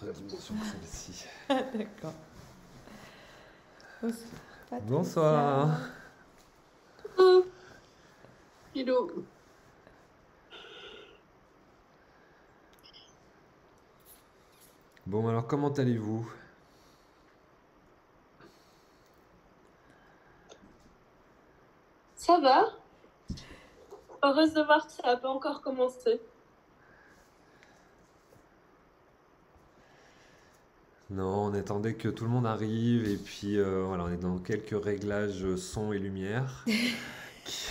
autre dimension que celle-ci. D'accord. Bonsoir, Bonsoir. Patricia. Ah, hello. Bon, alors comment allez-vous? Ça va? Heureuse de voir que ça n'a pas encore commencé. Non, on attendait que tout le monde arrive et puis voilà, on est dans quelques réglages son et lumière qui,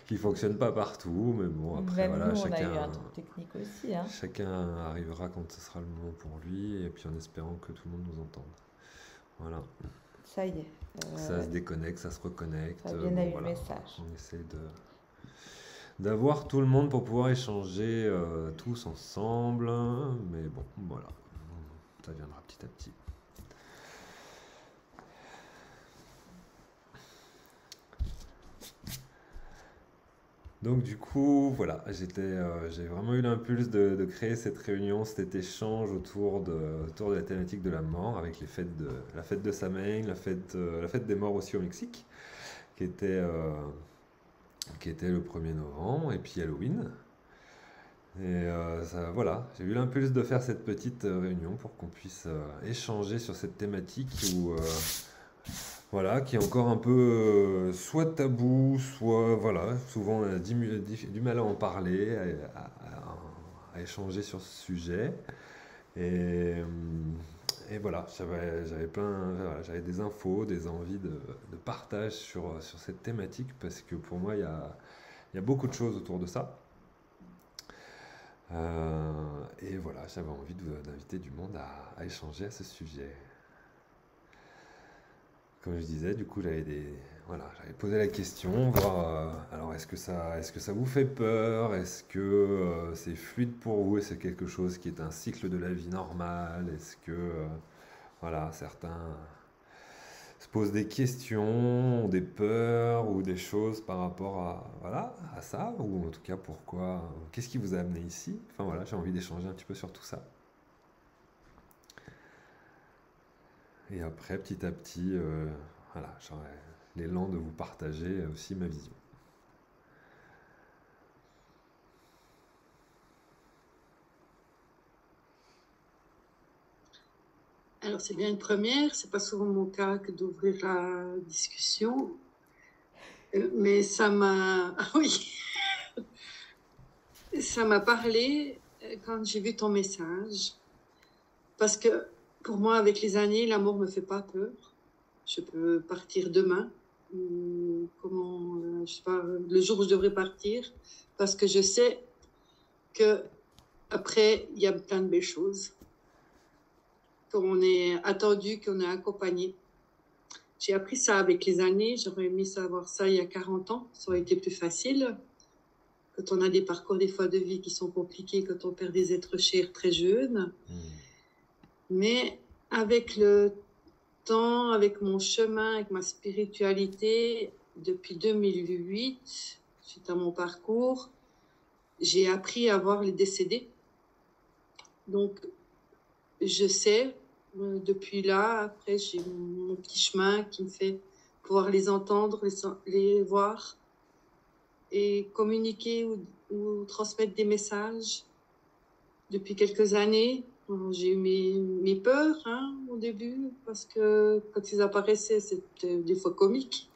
qui fonctionnent pas partout, mais bon, après Même nous, voilà, on a eu un truc technique aussi, hein. chacun arrivera quand ce sera le moment pour lui et puis en espérant que tout le monde nous entende. Voilà, Ça y est. ça se déconnecte, ça se reconnecte. Fabienne a Bon eu le voilà, message. on essaie d'avoir tout le monde pour pouvoir échanger tous ensemble, mais bon, voilà, ça viendra petit à petit. Donc du coup, voilà, j'ai vraiment eu l'impulse de créer cette réunion, cet échange autour de la thématique de la mort, avec la fête de Samhain, la fête des morts aussi au Mexique, qui était, euh, qui était le 1er novembre, et puis Halloween. Et voilà, j'ai eu l'impulse de faire cette petite réunion pour qu'on puisse échanger sur cette thématique voilà, qui est encore un peu soit tabou, soit voilà, souvent on a du mal à en parler, à échanger sur ce sujet. Et, euh, et voilà, j'avais des infos, des envies de partage sur cette thématique parce que pour moi il y a beaucoup de choses autour de ça. Et voilà, j'avais envie d'inviter du monde à échanger à ce sujet. Comme je disais, du coup, j'avais posé la question, voir, alors est-ce que ça vous fait peur? Est-ce que c'est fluide pour vous? Est-ce que c'est quelque chose qui est un cycle de la vie normale? Est-ce que, voilà, certains se posent des questions, ont des peurs ou des choses par rapport voilà, à ça? Ou en tout cas, qu'est-ce qui vous a amené ici? Enfin voilà, j'ai envie d'échanger un petit peu sur tout ça. Et après, petit à petit, voilà, j'aurai l'élan de vous partager aussi ma vision. Alors, c'est bien une première. C'est pas souvent mon cas que d'ouvrir la discussion. Mais ça m'a, ah oui, ça m'a parlé quand j'ai vu ton message. Parce que pour moi, avec les années, l'amour me fait pas peur. Je peux partir demain. Je sais pas, le jour où je devrais partir. Parce que je sais que après, il y a plein de belles choses. Qu'on est attendu, qu'on est accompagné. J'ai appris ça avec les années. J'aurais aimé savoir ça il y a 40 ans. Ça aurait été plus facile. Quand on a des parcours, des fois, de vie qui sont compliqués, quand on perd des êtres chers très jeunes. Mais avec le temps, avec mon chemin, avec ma spiritualité, depuis 2008, suite à mon parcours, j'ai appris à voir les décédés. Donc, je sais, depuis là, après, j'ai mon petit chemin qui me fait pouvoir les entendre, les voir et communiquer ou transmettre des messages. Depuis quelques années, j'ai eu mes peurs au début, parce que quand ils apparaissaient, c'était des fois comique.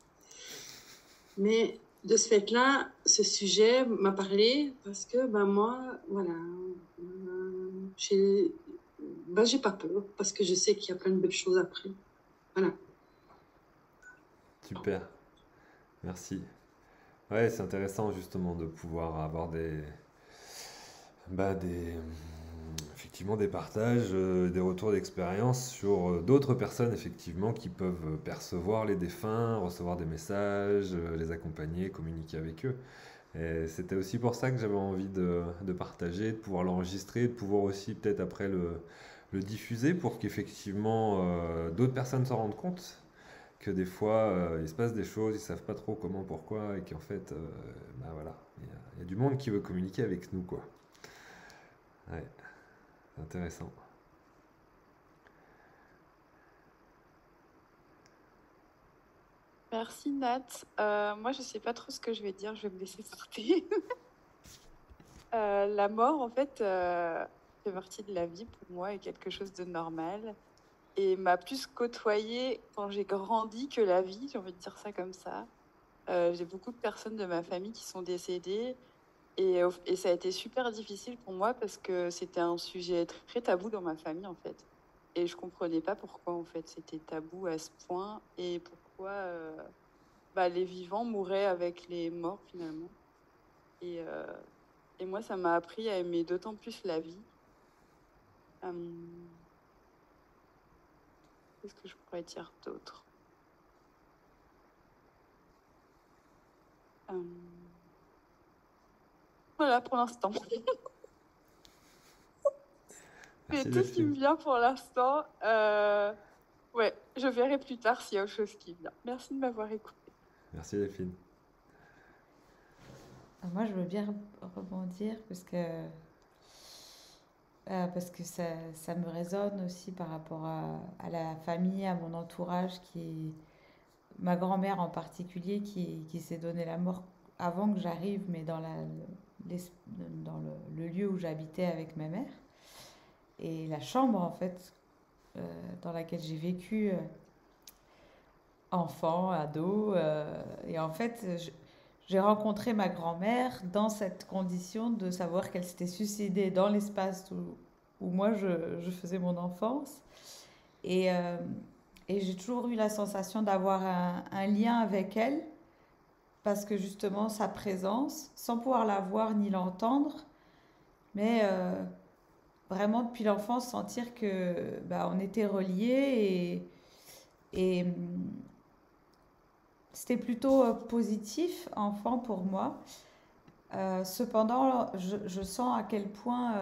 Mais de ce fait-là, ce sujet m'a parlé parce que moi, voilà, j'ai pas peur parce que je sais qu'il y a plein de belles choses après. Voilà. Super, merci. Ouais, c'est intéressant justement de pouvoir avoir effectivement des partages, des retours d'expérience sur d'autres personnes effectivement qui peuvent percevoir les défunts, recevoir des messages, les accompagner, communiquer avec eux. Et c'était aussi pour ça que j'avais envie de partager, de pouvoir l'enregistrer, de pouvoir aussi peut-être après le diffuser pour qu'effectivement d'autres personnes s'en rendent compte que des fois il se passe des choses, ils savent pas trop comment, pourquoi, et qu'en fait, voilà, il y a du monde qui veut communiquer avec nous, quoi. Ouais. C'est intéressant. Merci Nat. Moi, je sais pas trop ce que je vais dire, je vais me laisser porter. La mort, en fait, fait partie de la vie pour moi et quelque chose de normal. Et m'a plus côtoyée quand j'ai grandi que la vie, j'ai envie de dire ça comme ça. J'ai beaucoup de personnes de ma famille qui sont décédées et ça a été super difficile pour moi parce que c'était un sujet très tabou dans ma famille, en fait. Et je comprenais pas pourquoi, en fait, c'était tabou à ce point et pourquoi les vivants mouraient avec les morts, finalement. Et, euh, et moi, ça m'a appris à aimer d'autant plus la vie. Qu'est-ce que je pourrais dire d'autre? Voilà pour l'instant. Merci C'est tout ce qui me Delphine. vient pour l'instant. Ouais, je verrai plus tard s'il y a autre chose qui vient. Merci de m'avoir écouté. Merci Delphine. Moi, je veux bien rebondir parce que ça me résonne aussi par rapport à la famille, à mon entourage, ma grand-mère en particulier, qui s'est donné la mort avant que j'arrive, mais dans le lieu où j'habitais avec ma mère. Et la chambre, en fait, dans laquelle j'ai vécu enfant, ado. Et en fait, j'ai rencontré ma grand-mère dans cette condition de savoir qu'elle s'était suicidée dans l'espace où moi je faisais mon enfance. Et, euh, et j'ai toujours eu la sensation d'avoir un lien avec elle parce que justement sa présence, sans pouvoir la voir ni l'entendre, mais vraiment depuis l'enfance sentir que on était reliés et c'était plutôt positif, enfant, pour moi. Cependant, je sens à quel point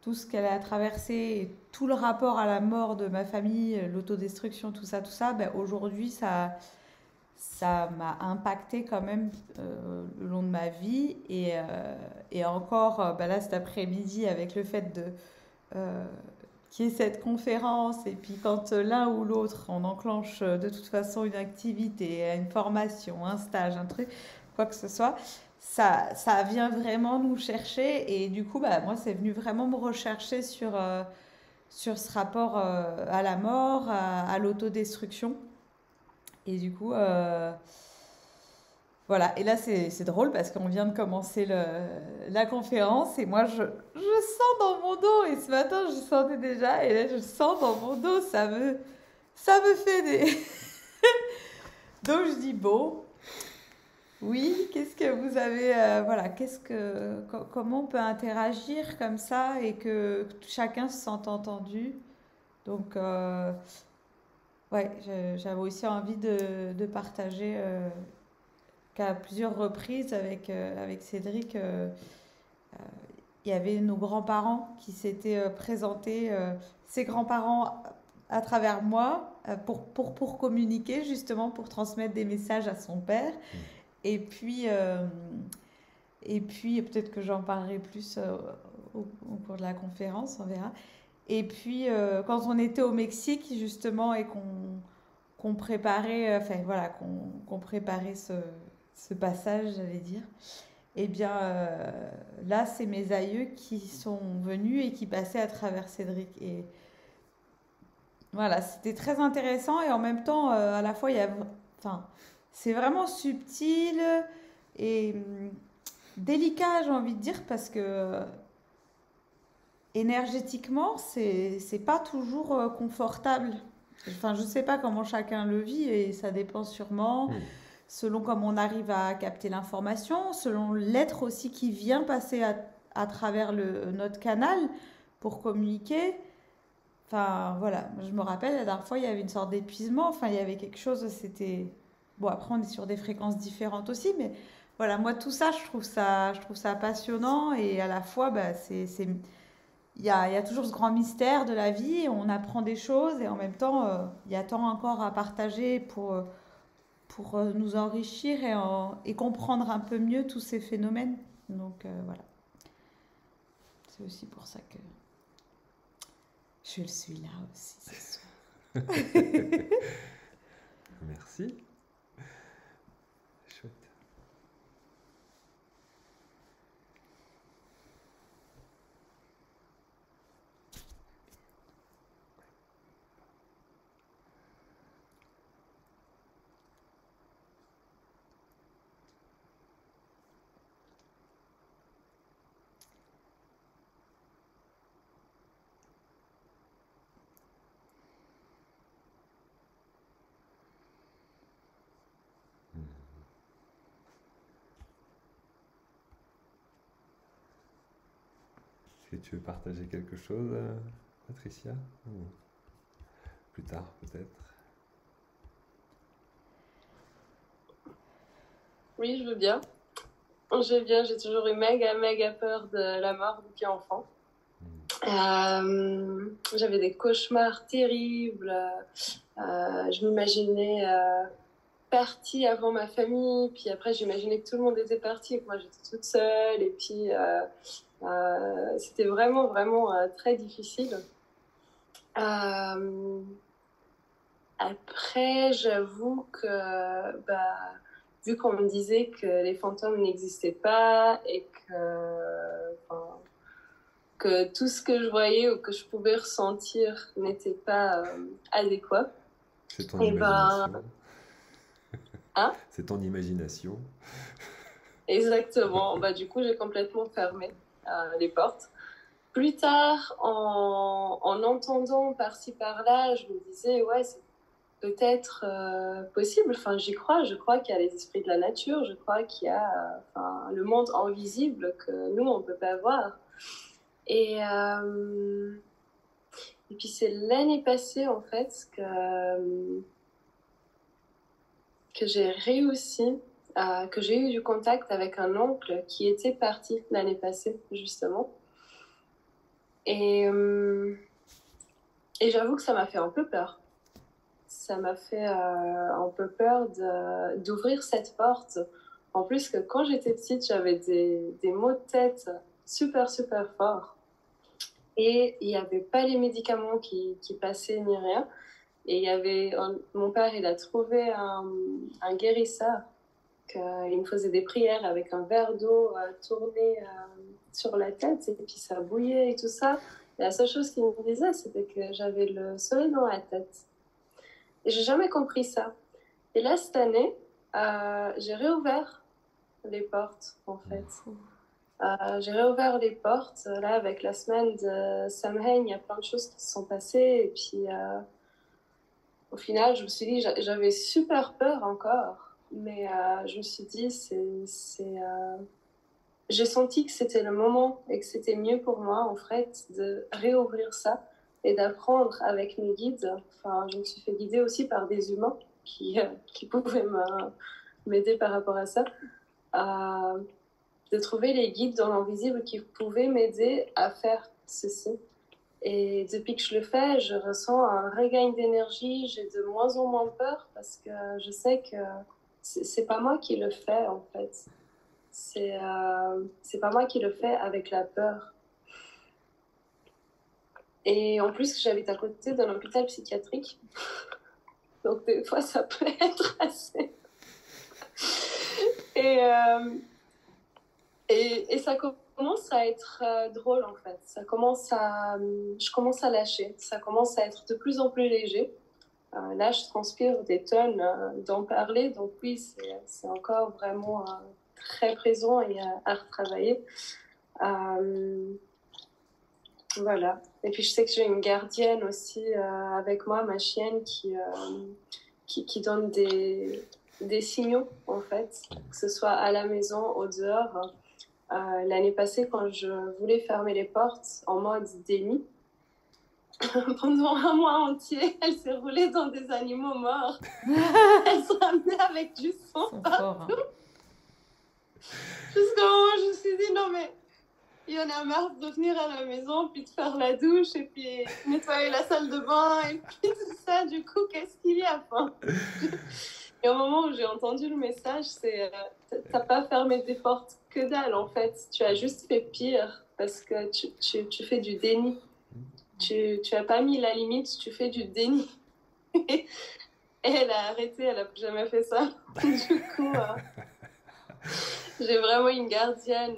tout ce qu'elle a traversé, et tout le rapport à la mort de ma famille, l'autodestruction, tout ça, aujourd'hui, ça m'a impacté quand même le long de ma vie. Et encore, là, cet après-midi, avec le fait euh, qu'il y ait cette conférence, et puis quand l'un ou l'autre, on enclenche de toute façon une activité, une formation, un stage, un truc, quoi que ce soit, ça vient vraiment nous chercher. Et du coup, moi, c'est venu vraiment me rechercher sur ce rapport à la mort, à l'autodestruction. Et du coup, voilà. Et là, c'est drôle parce qu'on vient de commencer la conférence et moi, je sens dans mon dos, et ce matin, je sentais déjà, et là, je sens dans mon dos, ça me fait des... Donc, je dis, bon, oui, qu'est-ce que vous avez... voilà, comment on peut interagir comme ça et que chacun se sente entendu. Donc, ouais, j'avais aussi envie de partager qu'à plusieurs reprises avec Cédric, il y avait nos grands-parents qui s'étaient présentés, ses grands-parents à travers moi, pour communiquer, justement, pour transmettre des messages à son père. Et puis, peut-être que j'en parlerai plus au cours de la conférence, on verra. Et puis, quand on était au Mexique, justement, et qu'on préparait, enfin voilà, qu'on préparait ce passage, j'allais dire, eh bien, là, c'est mes aïeux qui sont venus et qui passaient à travers Cédric. Et voilà, c'était très intéressant et en même temps, à la fois, enfin, c'est vraiment subtil et délicat, j'ai envie de dire, parce que énergétiquement, c'est pas toujours confortable. Enfin, je sais pas comment chacun le vit et ça dépend sûrement selon comment on arrive à capter l'information, selon l'être aussi qui vient passer à travers notre canal pour communiquer. Enfin, voilà, je me rappelle, la dernière fois, il y avait une sorte d'épuisement. Enfin, il y avait quelque chose, c'était... Bon, après, on est sur des fréquences différentes aussi, mais voilà, moi, tout ça, je trouve ça passionnant et à la fois, il y a toujours ce grand mystère de la vie, on apprend des choses et en même temps, il y a tant encore à partager pour nous enrichir et comprendre un peu mieux tous ces phénomènes. Donc voilà, C'est aussi pour ça que je suis là aussi ce soir. Merci. Chouette. Est-ce que tu veux partager quelque chose, Patricia? Ou plus tard, peut-être? Oui, je veux bien. J'ai toujours eu méga peur de la mort depuis enfant. J'avais des cauchemars terribles. Je m'imaginais partie avant ma famille, puis après j'imaginais que tout le monde était parti et que moi j'étais toute seule. Et puis c'était vraiment très difficile. Après, j'avoue que vu qu'on me disait que les fantômes n'existaient pas et que tout ce que je voyais ou que je pouvais ressentir n'était pas adéquat. C'est ton imagination. Hein? C'est ton imagination. Exactement. Du coup, j'ai complètement fermé les portes. Plus tard, en entendant par-ci par-là, je me disais, ouais, c'est peut-être possible. Enfin, j'y crois. Je crois qu'il y a les esprits de la nature. Je crois qu'il y a le monde invisible que nous, on ne peut pas voir. Et puis, c'est l'année passée, en fait, que j'ai réussi, que j'ai eu du contact avec un oncle qui était parti l'année passée, justement. Et j'avoue que ça m'a fait un peu peur. Ça m'a fait un peu peur d'ouvrir cette porte. En plus que quand j'étais petite, j'avais des maux de tête super forts. Et il n'y avait pas les médicaments qui passaient ni rien. Et il y avait mon père, il a trouvé un guérisseur. Il me faisait des prières avec un verre d'eau tourné sur la tête. Et puis ça bouillait et tout ça. Et la seule chose qu'il me disait, c'était que j'avais le soleil dans la tête. Et j'ai jamais compris ça. Et là, cette année, j'ai réouvert les portes, en fait. J'ai réouvert les portes. Là, avec la semaine de Samhain, il y a plein de choses qui se sont passées. Et puis, au final, je me suis dit, j'avais super peur encore. Mais je me suis dit, j'ai senti que c'était le moment et que c'était mieux pour moi, en fait, de réouvrir ça et d'apprendre avec mes guides. Enfin, je me suis fait guider aussi par des humains qui pouvaient m'aider par rapport à ça. De trouver les guides dans l'invisible qui pouvaient m'aider à faire ceci. Et depuis que je le fais, je ressens un regain d'énergie. J'ai de moins en moins peur parce que je sais que c'est pas moi qui le fais, en fait. C'est pas moi qui le fais avec la peur. Et en plus, j'habite à côté d'un hôpital psychiatrique. Donc, des fois, ça peut être assez... Et ça commence à être drôle, en fait. Je commence à lâcher. Ça commence à être de plus en plus léger. Là, je transpire des tonnes d'en parler. Donc oui, c'est encore vraiment très présent et à retravailler. Voilà. Et puis, je sais que j'ai une gardienne aussi avec moi, ma chienne, qui donne des signaux, en fait, que ce soit à la maison, au dehors. L'année passée, quand je voulais fermer les portes en mode déni, pendant un mois entier, elle s'est roulée dans des animaux morts. Elle se ramenait avec du sang partout. Jusqu'au moment où je me suis dit, non mais, il y en a marre de venir à la maison, puis de faire la douche, et puis nettoyer la salle de bain, et puis tout ça. Du coup, qu'est-ce qu'il y a, enfin. Et au moment où j'ai entendu le message, c'est t'as pas fermé tes portes, que dalle en fait. Tu as juste fait pire parce que tu fais du déni. Tu as pas mis la limite, tu fais du déni. Et elle a arrêté, elle a plus jamais fait ça. Du coup, j'ai vraiment une gardienne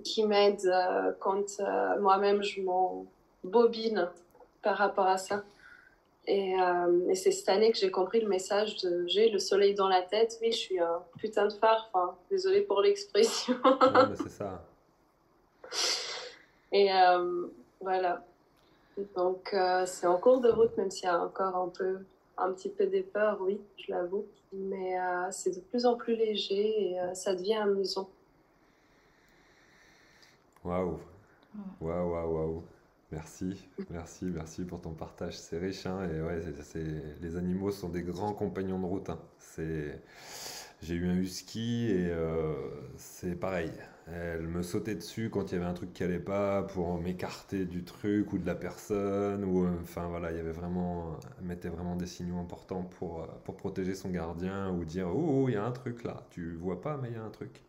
qui m'aide quand moi-même je m'en bobine par rapport à ça. Et c'est cette année que j'ai compris le message de j'ai le soleil dans la tête. Oui, je suis un putain de phare. Enfin, désolée pour l'expression. Ouais, mais c'est ça. Et voilà. Donc, c'est en cours de route, même s'il y a encore un petit peu des peurs, oui, je l'avoue. Mais c'est de plus en plus léger et ça devient amusant. Waouh, waouh, waouh, waouh. Merci, merci, merci pour ton partage. C'est riche, hein, et ouais, les animaux sont des grands compagnons de route, hein. J'ai eu un husky et c'est pareil. Elle me sautait dessus quand il y avait un truc qui allait pas pour m'écarter du truc ou de la personne ou enfin voilà, il y avait vraiment, elle mettait vraiment des signaux importants pour protéger son gardien ou dire oh, il y a un truc là, tu vois pas mais il y a un truc.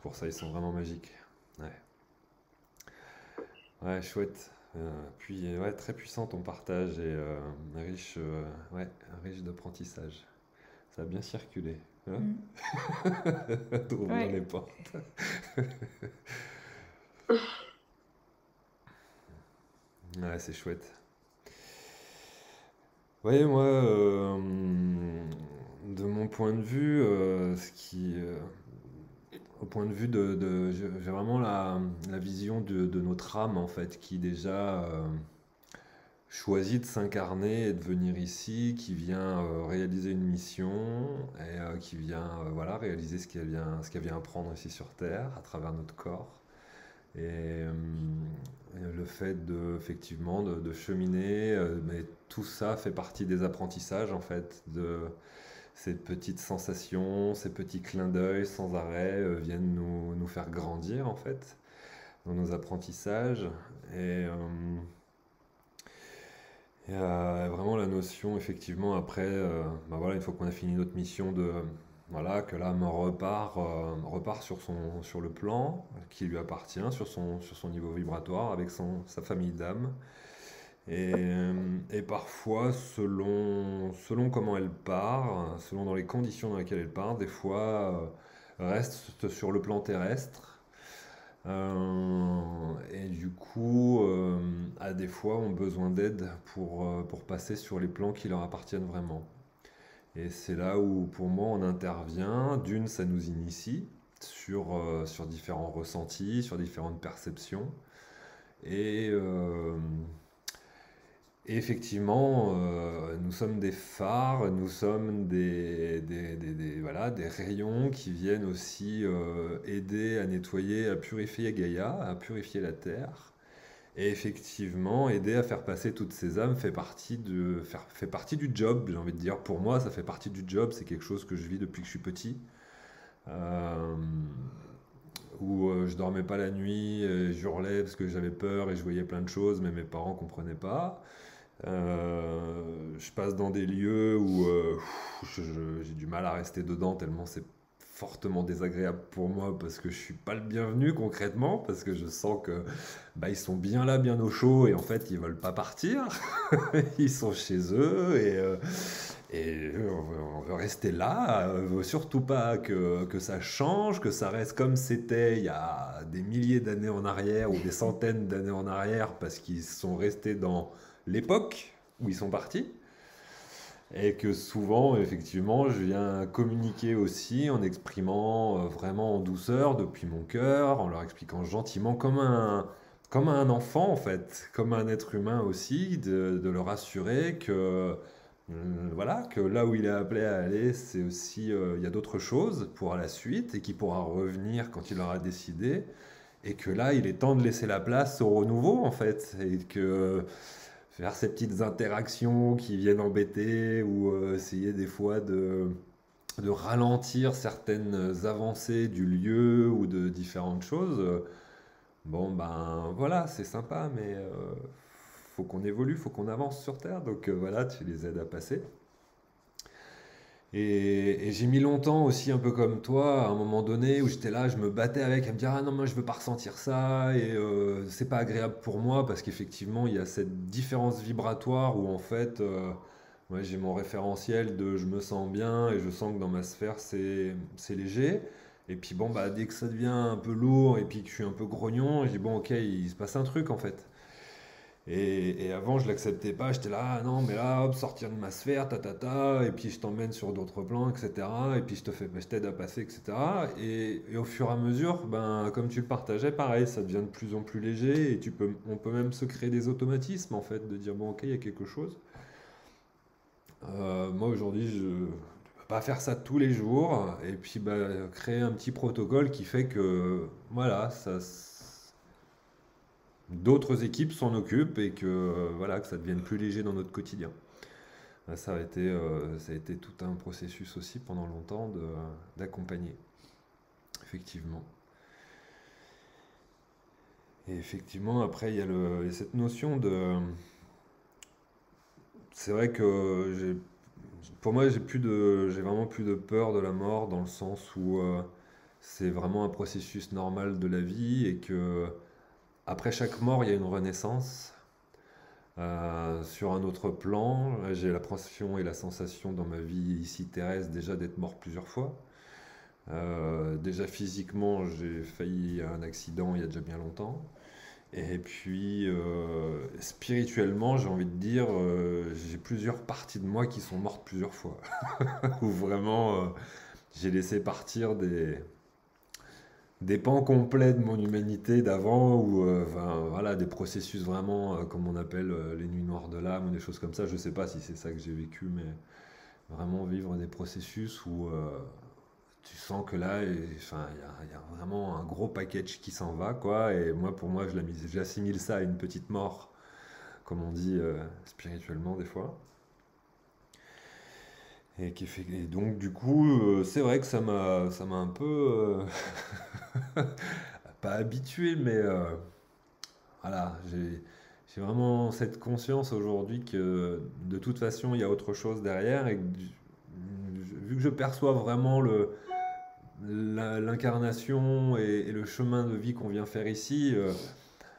Pour ça, ils sont vraiment magiques. Ouais. Ouais, chouette. Puis, ouais, très puissant ton partage et riche, ouais, riche d'apprentissage. Ça a bien circulé, hein, d'ouvrir Ouais. les portes. Ouais, c'est chouette. Ouais, moi, de mon point de vue, au point de vue j'ai vraiment la vision de notre âme en fait, qui déjà choisit de s'incarner et de venir ici, qui vient réaliser une mission et qui vient voilà, réaliser ce qu'elle vient apprendre ici sur Terre à travers notre corps. Et le fait effectivement de cheminer, mais tout ça fait partie des apprentissages en fait, de ces petites sensations, ces petits clins d'œil sans arrêt viennent nous faire grandir en fait dans nos apprentissages. Et, vraiment la notion, effectivement, après, bah voilà, une fois qu'on a fini notre mission voilà, que l'âme repart sur le plan qui lui appartient, sur son niveau vibratoire, avec sa famille d'âmes. Et parfois, selon comment elle part, selon dans les conditions dans lesquelles elle part, des fois reste sur le plan terrestre. Et du coup, à des fois, ont besoin d'aide pour passer sur les plans qui leur appartiennent vraiment. Et c'est là où, pour moi, on intervient. D'une, ça nous initie sur différents ressentis, sur différentes perceptions. Et, et effectivement, nous sommes des phares, nous sommes voilà, des rayons qui viennent aussi aider à nettoyer, à purifier Gaïa, à purifier la Terre. Et effectivement, aider à faire passer toutes ces âmes fait partie du job, j'ai envie de dire. Pour moi, ça fait partie du job, c'est quelque chose que je vis depuis que je suis petit. Où je dormais pas la nuit, j'hurlais parce que j'avais peur et je voyais plein de choses, mais mes parents comprenaient pas. Je passe dans des lieux où j'ai du mal à rester dedans tellement c'est fortement désagréable pour moi parce que je suis pas le bienvenu concrètement parce que je sens que bah, ils sont bien là, bien au chaud et en fait ils veulent pas partir. Ils sont chez eux et on veut rester là, on veut surtout pas que ça change, que ça reste comme c'était il y a des milliers d'années en arrière ou des centaines d'années en arrière parce qu'ils sont restés dans l'époque où ils sont partis. Et que souvent, effectivement, je viens communiquer aussi en exprimant vraiment en douceur depuis mon cœur, en leur expliquant gentiment comme un enfant en fait, comme un être humain aussi, de leur assurer que voilà, que là où il est appelé à aller, c'est aussi, il y a d'autres choses pour la suite et qu'il pourra revenir quand il aura décidé. Et que là, il est temps de laisser la place au renouveau en fait. Et que faire ces petites interactions qui viennent embêter ou essayer des fois de ralentir certaines avancées du lieu ou de différentes choses. Bon, ben voilà, c'est sympa, mais faut qu'on évolue, faut qu'on avance sur Terre. Donc voilà, tu les aides à passer. Et j'ai mis longtemps aussi, un peu comme toi, à un moment donné où j'étais là, je me battais avec, à me dire, ah non, moi je veux pas ressentir ça, et c'est pas agréable pour moi, parce qu'effectivement, il y a cette différence vibratoire où en fait, ouais, j'ai mon référentiel de je me sens bien, et je sens que dans ma sphère, c'est léger. Et puis bon, bah, dès que ça devient un peu lourd, et puis que je suis un peu grognon, je dis, bon, ok, il se passe un truc en fait. Et avant, je l'acceptais pas. J'étais là, ah non, mais là, hop, sortir de ma sphère, et puis je t'emmène sur d'autres plans, etc. Et puis je t'aide à passer, etc. Et au fur et à mesure, ben, comme tu le partageais, pareil, ça devient de plus en plus léger. Et on peut même se créer des automatismes, en fait, de dire, bon, ok, il y a quelque chose. Moi, aujourd'hui, je ne peux pas faire ça tous les jours. Et puis, bah, créer un petit protocole qui fait que, voilà, d'autres équipes s'en occupent et que, voilà, que ça devienne plus léger dans notre quotidien. Ça a été tout un processus aussi pendant longtemps d'accompagner, effectivement. Et effectivement, après, il y a cette notion de... C'est vrai que pour moi, j'ai vraiment plus de peur de la mort dans le sens où c'est vraiment un processus normal de la vie et que après chaque mort, il y a une renaissance. Sur un autre plan, j'ai l'impression et la sensation dans ma vie ici terrestre déjà d'être mort plusieurs fois. Déjà physiquement, j'ai failli à un accident il y a déjà bien longtemps. Et puis spirituellement, j'ai envie de dire, j'ai plusieurs parties de moi qui sont mortes plusieurs fois. Où vraiment j'ai laissé partir des pans complets de mon humanité d'avant, ou enfin, voilà, des processus vraiment, comme on appelle les nuits noires de l'âme, ou des choses comme ça. Je sais pas si c'est ça que j'ai vécu, mais vraiment vivre des processus où tu sens que là, enfin, il y a vraiment un gros package qui s'en va, quoi. Et moi, pour moi, j'assimile ça à une petite mort, comme on dit spirituellement des fois. Et donc, du coup, c'est vrai que ça m'a un peu, pas habitué, mais voilà, j'ai vraiment cette conscience aujourd'hui que de toute façon, il y a autre chose derrière. Vu que je perçois vraiment l'incarnation et le chemin de vie qu'on vient faire ici,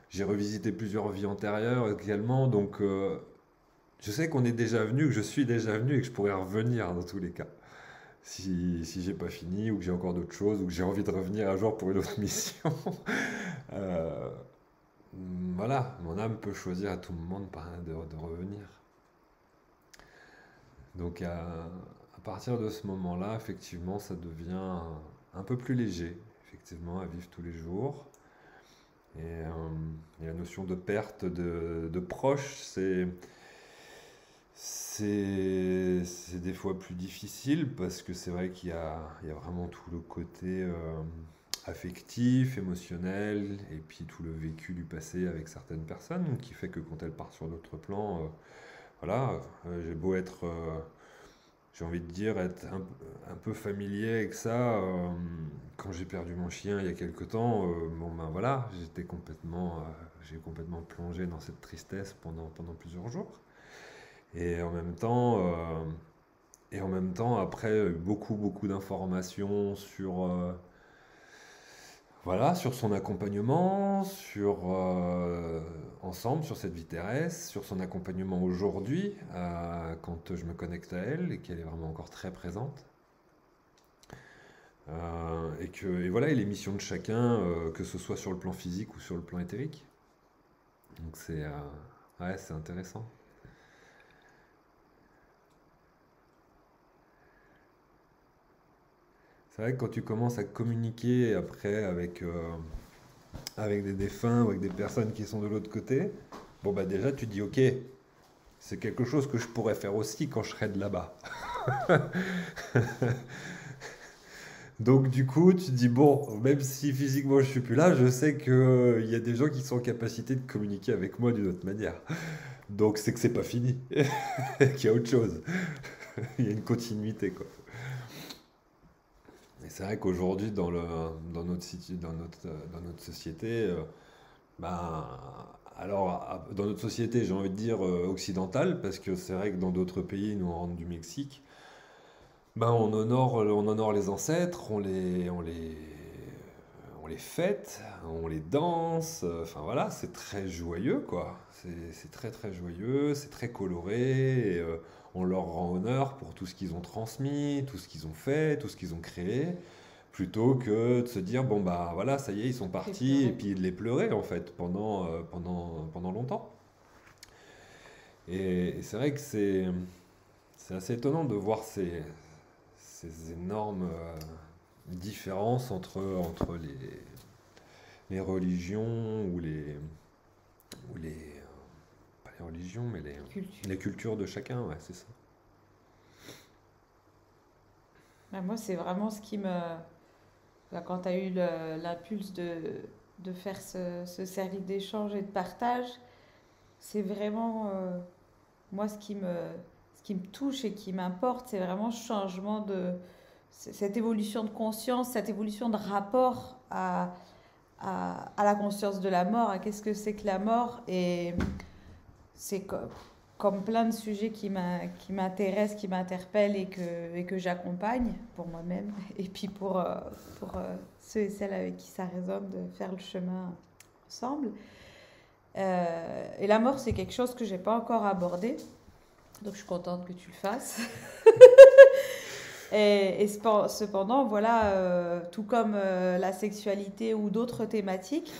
j'ai revisité plusieurs vies antérieures également. Donc, je sais qu'on est déjà venu, que je suis déjà venu et que je pourrais revenir dans tous les cas. Si j'ai pas fini, ou que j'ai encore d'autres choses, ou que j'ai envie de revenir un jour pour une autre mission. Euh, voilà, mon âme peut choisir à tout moment de revenir. Donc à partir de ce moment-là, effectivement, ça devient un peu plus léger, effectivement, à vivre tous les jours. Et la notion de perte de proches, c'est des fois plus difficile parce que c'est vrai il y a vraiment tout le côté affectif, émotionnel, et puis tout le vécu du passé avec certaines personnes qui fait que quand elles partent sur d'autres plans, voilà, j'ai beau être, j'ai envie de dire, être un peu familier avec ça. Quand j'ai perdu mon chien il y a quelque temps, bon ben voilà, j'ai complètement plongé dans cette tristesse pendant plusieurs jours. Et en même temps, après, beaucoup d'informations sur, voilà, sur son accompagnement, ensemble, sur cette vie terrestre, sur son accompagnement aujourd'hui, quand je me connecte à elle et qu'elle est vraiment encore très présente. Et voilà, et les missions de chacun, que ce soit sur le plan physique ou sur le plan éthérique. Donc ouais, c'est intéressant. C'est vrai que quand tu commences à communiquer après avec des défunts ou avec des personnes qui sont de l'autre côté, bon bah déjà tu te dis ok, c'est quelque chose que je pourrais faire aussi quand je serai de là-bas. Donc du coup tu te dis bon, même si physiquement je suis plus là, je sais qu'il y a des gens qui sont en capacité de communiquer avec moi d'une autre manière. Donc c'est que c'est pas fini, qu'il y a autre chose. Il y a une continuité quoi. Et c'est vrai qu'aujourd'hui, dans notre société, ben, alors, dans notre société, j'ai envie de dire occidentale, parce que c'est vrai que dans d'autres pays, nous on rentre du Mexique, Ben, on honore les ancêtres, on les fête, on les danse, enfin voilà, c'est très joyeux quoi. C'est très très joyeux, c'est très coloré, et, on leur rend honneur pour tout ce qu'ils ont transmis, tout ce qu'ils ont fait, tout ce qu'ils ont créé, plutôt que de se dire bon bah voilà, ça y est, ils sont Les partis, et pleurer. puis de les pleurer en fait pendant longtemps. Et c'est vrai que c'est assez étonnant de voir ces énormes différences entre les religions pas les religions, mais Culture. les cultures de chacun, ouais, c'est ça. Ben, moi, c'est vraiment ce qui me... Là, quand tu as eu l'impulse de faire ce cercle d'échange et de partage, c'est vraiment... moi, ce qui me touche et qui m'importe, c'est vraiment ce changement cette évolution de conscience, cette évolution de rapport à la conscience de la mort, à qu'est-ce que c'est que la mort. Et c'est comme plein de sujets qui m'intéressent, qui m'interpellent et que j'accompagne pour moi-même et puis pour ceux et celles avec qui ça résonne de faire le chemin ensemble. Et la mort, c'est quelque chose que j'ai pas encore abordé, donc je suis contente que tu le fasses. Cependant, voilà, tout comme la sexualité ou d'autres thématiques,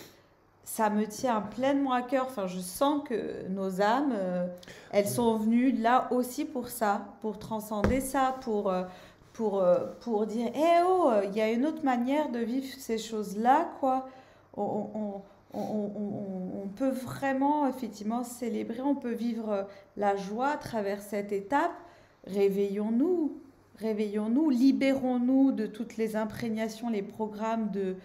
ça me tient pleinement à cœur. Enfin, je sens que nos âmes, elles sont venues là aussi pour ça, pour transcender ça, pour dire, eh oh, il y a une autre manière de vivre ces choses-là, quoi. On, on, on peut vraiment, effectivement, célébrer, on peut vivre la joie à travers cette étape. Réveillons-nous, réveillons-nous, libérons-nous de toutes les imprégnations, les programmes de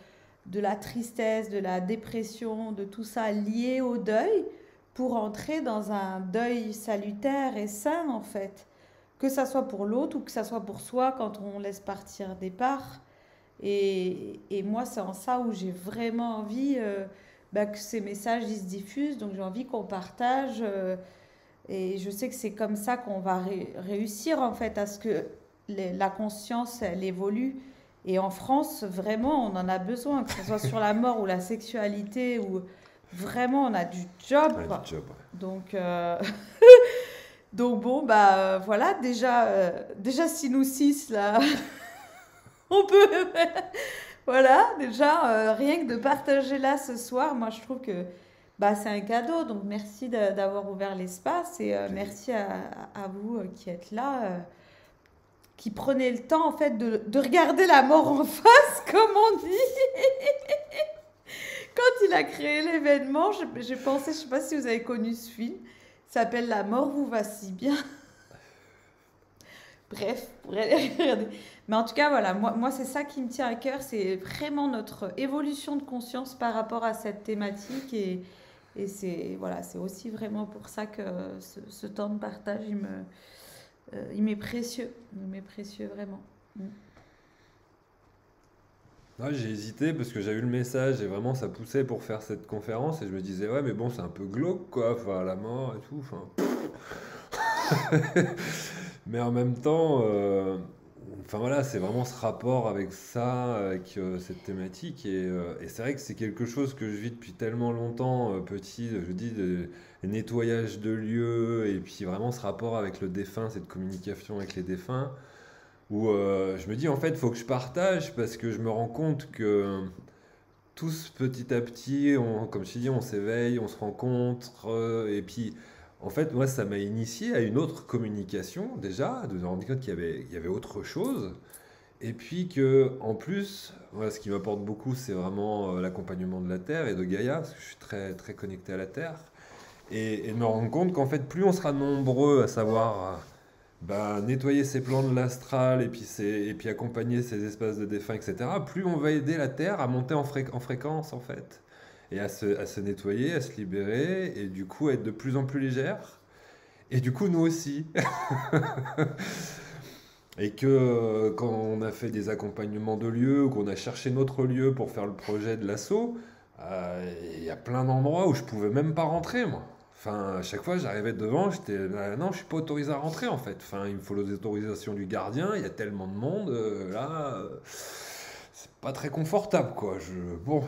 la tristesse, de la dépression, de tout ça lié au deuil, pour entrer dans un deuil salutaire et sain, en fait. Que ça soit pour l'autre ou que ça soit pour soi quand on laisse partir des parts. Et moi, c'est en ça où j'ai vraiment envie que ces messages ils se diffusent. Donc j'ai envie qu'on partage. Et je sais que c'est comme ça qu'on va réussir en fait à ce que la conscience elle évolue. Et en France, vraiment, on en a besoin, que ce soit sur la mort ou la sexualité, ou vraiment, on a du job, Ouais, quoi. du job, ouais. Donc, donc bon, voilà, déjà si nous six, là, on peut, voilà, déjà, rien que de partager là ce soir, moi je trouve que c'est un cadeau. Donc merci d'avoir ouvert l'espace et merci à vous qui êtes là. Qui prenait le temps en fait de regarder la mort en face, comme on dit. Quand il a créé l'événement, j'ai pensé, je sais pas si vous avez connu ce film, ça s'appelle La mort vous va si bien. Bref, pour aller regarder. Mais en tout cas, voilà, moi c'est ça qui me tient à cœur, c'est vraiment notre évolution de conscience par rapport à cette thématique et c'est voilà, c'est aussi vraiment pour ça que ce temps de partage, il m'est précieux. Il m'est précieux, vraiment. Ouais, j'ai hésité parce que j'ai eu le message et vraiment ça poussait pour faire cette conférence et je me disais ouais mais bon c'est un peu glauque quoi, enfin la mort et tout, enfin. Mais en même temps, enfin voilà, c'est vraiment ce rapport avec ça, avec cette thématique et c'est vrai que c'est quelque chose que je vis depuis tellement longtemps, petit, je dis de nettoyage de lieux et puis vraiment ce rapport avec le défunt, cette communication avec les défunts. Où je me dis en fait, il faut que je partage parce que je me rends compte que tous petit à petit, comme je t'ai dit, on s'éveille, on se rencontre. Et puis, en fait, moi, ça m'a initié à une autre communication déjà, de me rendre compte il y avait autre chose. Et puis que, en plus, moi, ce qui m'apporte beaucoup, c'est vraiment l'accompagnement de la Terre et de Gaïa, parce que je suis très, très connecté à la Terre. Et de me rendre compte qu'en fait, plus on sera nombreux à savoir nettoyer ces plans de l'astral et puis accompagner ces espaces de défunts, etc., plus on va aider la Terre à monter en fréquence, en fait, et à se nettoyer, à se libérer, et du coup être de plus en plus légère. Et du coup, nous aussi. Et que quand on a fait des accompagnements de lieux, ou qu'on a cherché notre lieu pour faire le projet de l'assaut, il y a plein d'endroits où je pouvais même pas rentrer, moi. Enfin, à chaque fois, j'arrivais devant, j'étais non, je suis pas autorisé à rentrer en fait. Enfin, il me faut l'autorisation du gardien, il y a tellement de monde, c'est pas très confortable quoi. Bon,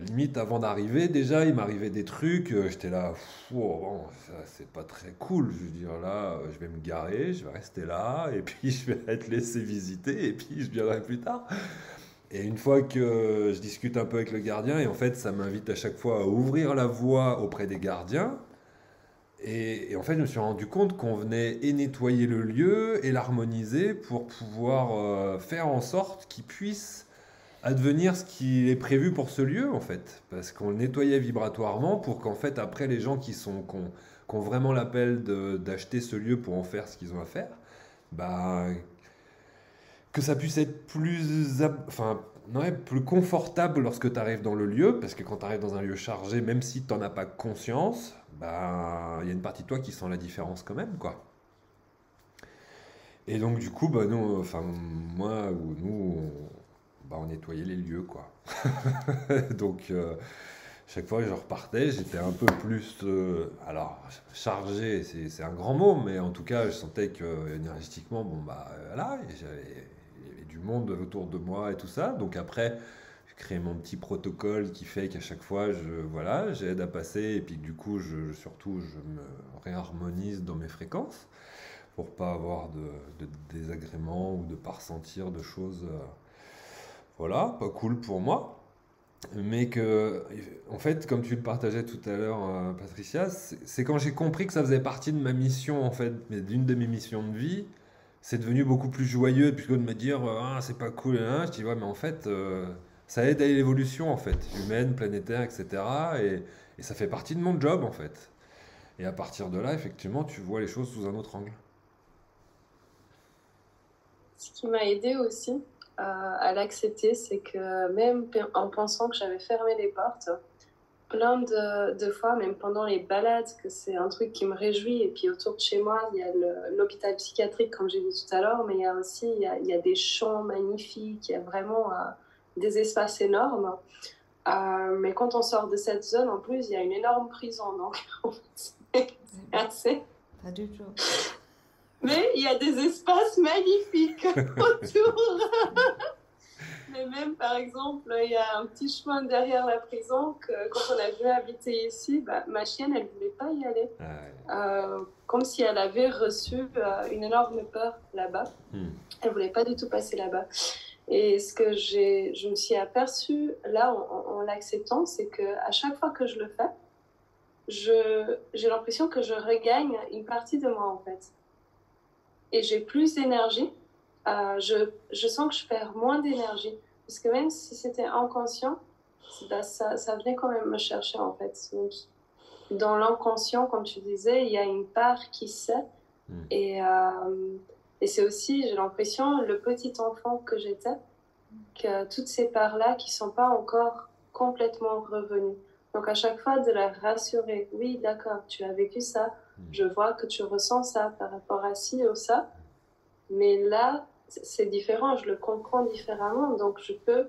limite avant d'arriver, déjà, il m'arrivait des trucs, j'étais là, oh, bon, ça, c'est pas très cool. Je veux dire, là, je vais me garer, je vais rester là, et puis je vais être laissé visiter, et puis je viendrai plus tard. Et une fois que je discute un peu avec le gardien, et en fait, ça m'invite à chaque fois à ouvrir la voie auprès des gardiens. Et en fait, je me suis rendu compte qu'on venait et nettoyer le lieu et l'harmoniser pour pouvoir faire en sorte qu'il puisse advenir ce qui est prévu pour ce lieu, en fait. Parce qu'on le nettoyait vibratoirement pour qu'en fait, après, les gens qui ont vraiment l'appel d'acheter ce lieu pour en faire ce qu'ils ont à faire, bah, que ça puisse être enfin, ouais, plus confortable lorsque tu arrives dans le lieu, parce que quand tu arrives dans un lieu chargé, même si tu n'en as pas conscience, bah, il y a une partie de toi qui sent la différence quand même, quoi. Et donc, du coup, bah, nous, enfin, moi ou nous, on nettoyait les lieux, quoi. Donc, chaque fois que je repartais, j'étais un peu plus, alors, chargé, c'est un grand mot, mais en tout cas, je sentais que énergétiquement, bon, bah, voilà, il y avait du monde autour de moi et tout ça. Donc après, j'ai créé mon petit protocole qui fait qu'à chaque fois, voilà, j'aide à passer et puis que du coup, surtout, je me réharmonise dans mes fréquences pour pas avoir de désagréments ou de pas ressentir de choses, voilà, pas cool pour moi. Mais que, en fait, comme tu le partageais tout à l'heure, Patricia, c'est quand j'ai compris que ça faisait partie de ma mission, en fait, mais d'une de mes missions de vie, c'est devenu beaucoup plus joyeux, plutôt que de me dire, ah, c'est pas cool, hein. Je dis, ouais, mais en fait, ça aide à l'évolution, en fait, humaine, planétaire, etc. Et ça fait partie de mon job, en fait. Et à partir de là, effectivement, tu vois les choses sous un autre angle. Ce qui m'a aidé aussi à l'accepter, c'est que même en pensant que j'avais fermé les portes, plein de fois, même pendant les balades, que c'est un truc qui me réjouit. Et puis autour de chez moi, il y a l'hôpital psychiatrique, comme j'ai dit tout à l'heure, mais il y a aussi il y a des champs magnifiques, il y a vraiment des espaces énormes. Mais quand on sort de cette zone, en plus, il y a une énorme prison. Donc, en fait, c'est assez. Pas du tout. Mais il y a des espaces magnifiques autour. Mais même, par exemple, il y a un petit chemin derrière la prison que quand on a venu habiter ici, bah, ma chienne, elle ne voulait pas y aller. Comme si elle avait reçu une énorme peur là-bas. Elle ne voulait pas du tout passer là-bas. Et ce que je me suis aperçue là en l'acceptant, c'est qu'à chaque fois que je le fais, j'ai l'impression que je regagne une partie de moi en fait. Et j'ai plus d'énergie. Je sens que je perds moins d'énergie. Parce que même si c'était inconscient, bah, ça venait quand même me chercher en fait. Donc, dans l'inconscient, comme tu disais, il y a une part qui sait. Et c'est aussi, j'ai l'impression, le petit enfant que j'étais, que toutes ces parts-là qui ne sont pas encore complètement revenues. Donc à chaque fois, de la rassurer. Oui, d'accord, tu as vécu ça. Je vois que tu ressens ça par rapport à ci ou ça. Mais là, c'est différent, je le comprends différemment. Donc je peux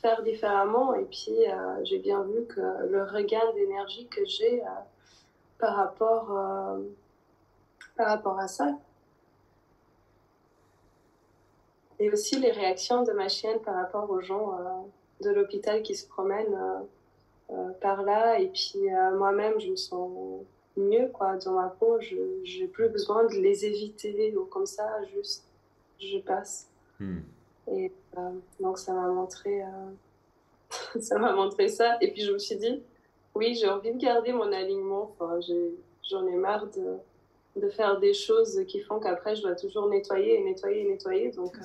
faire différemment. Et puis, j'ai bien vu que le regain d'énergie que j'ai par rapport à ça. Et aussi les réactions de ma chienne par rapport aux gens de l'hôpital qui se promènent par là. Et puis moi-même, je me sens mieux quoi, dans ma peau. Je n'ai plus besoin de les éviter ou comme ça, juste je passe. Et donc ça m'a montré, ça m'a montré ça. Et puis je me suis dit, oui, j'ai envie de garder mon alignement. Enfin, j'en ai marre de faire des choses qui font qu'après je dois toujours nettoyer. Donc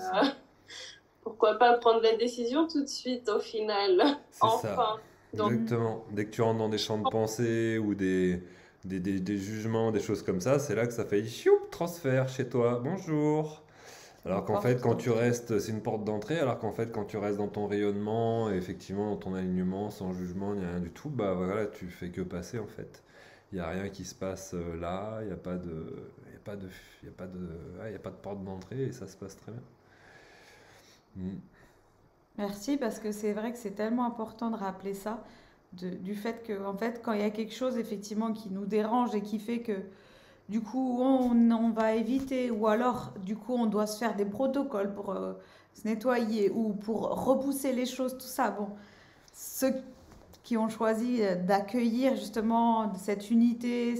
pourquoi pas prendre la décision tout de suite au final. C'est enfin. Ça. Donc, exactement. Dès que tu rentres dans des champs de pensée ou des jugements, des choses comme ça, c'est là que ça fait choup, transfert chez toi. Bonjour. Alors qu'en fait, quand tu restes, c'est une porte d'entrée, alors qu'en fait, quand tu restes dans ton rayonnement, et effectivement, dans ton alignement, sans jugement, ni rien du tout, bah voilà, tu fais que passer en fait. Il n'y a rien qui se passe là, il n'y a pas de porte d'entrée et ça se passe très bien. Merci parce que c'est vrai que c'est tellement important de rappeler ça du fait que, en fait, quand il y a quelque chose, effectivement, qui nous dérange et qui fait que, du coup, on va éviter, ou alors, du coup, on doit se faire des protocoles pour se nettoyer ou pour repousser les choses, tout ça. Bon, ceux qui ont choisi d'accueillir justement cette unité,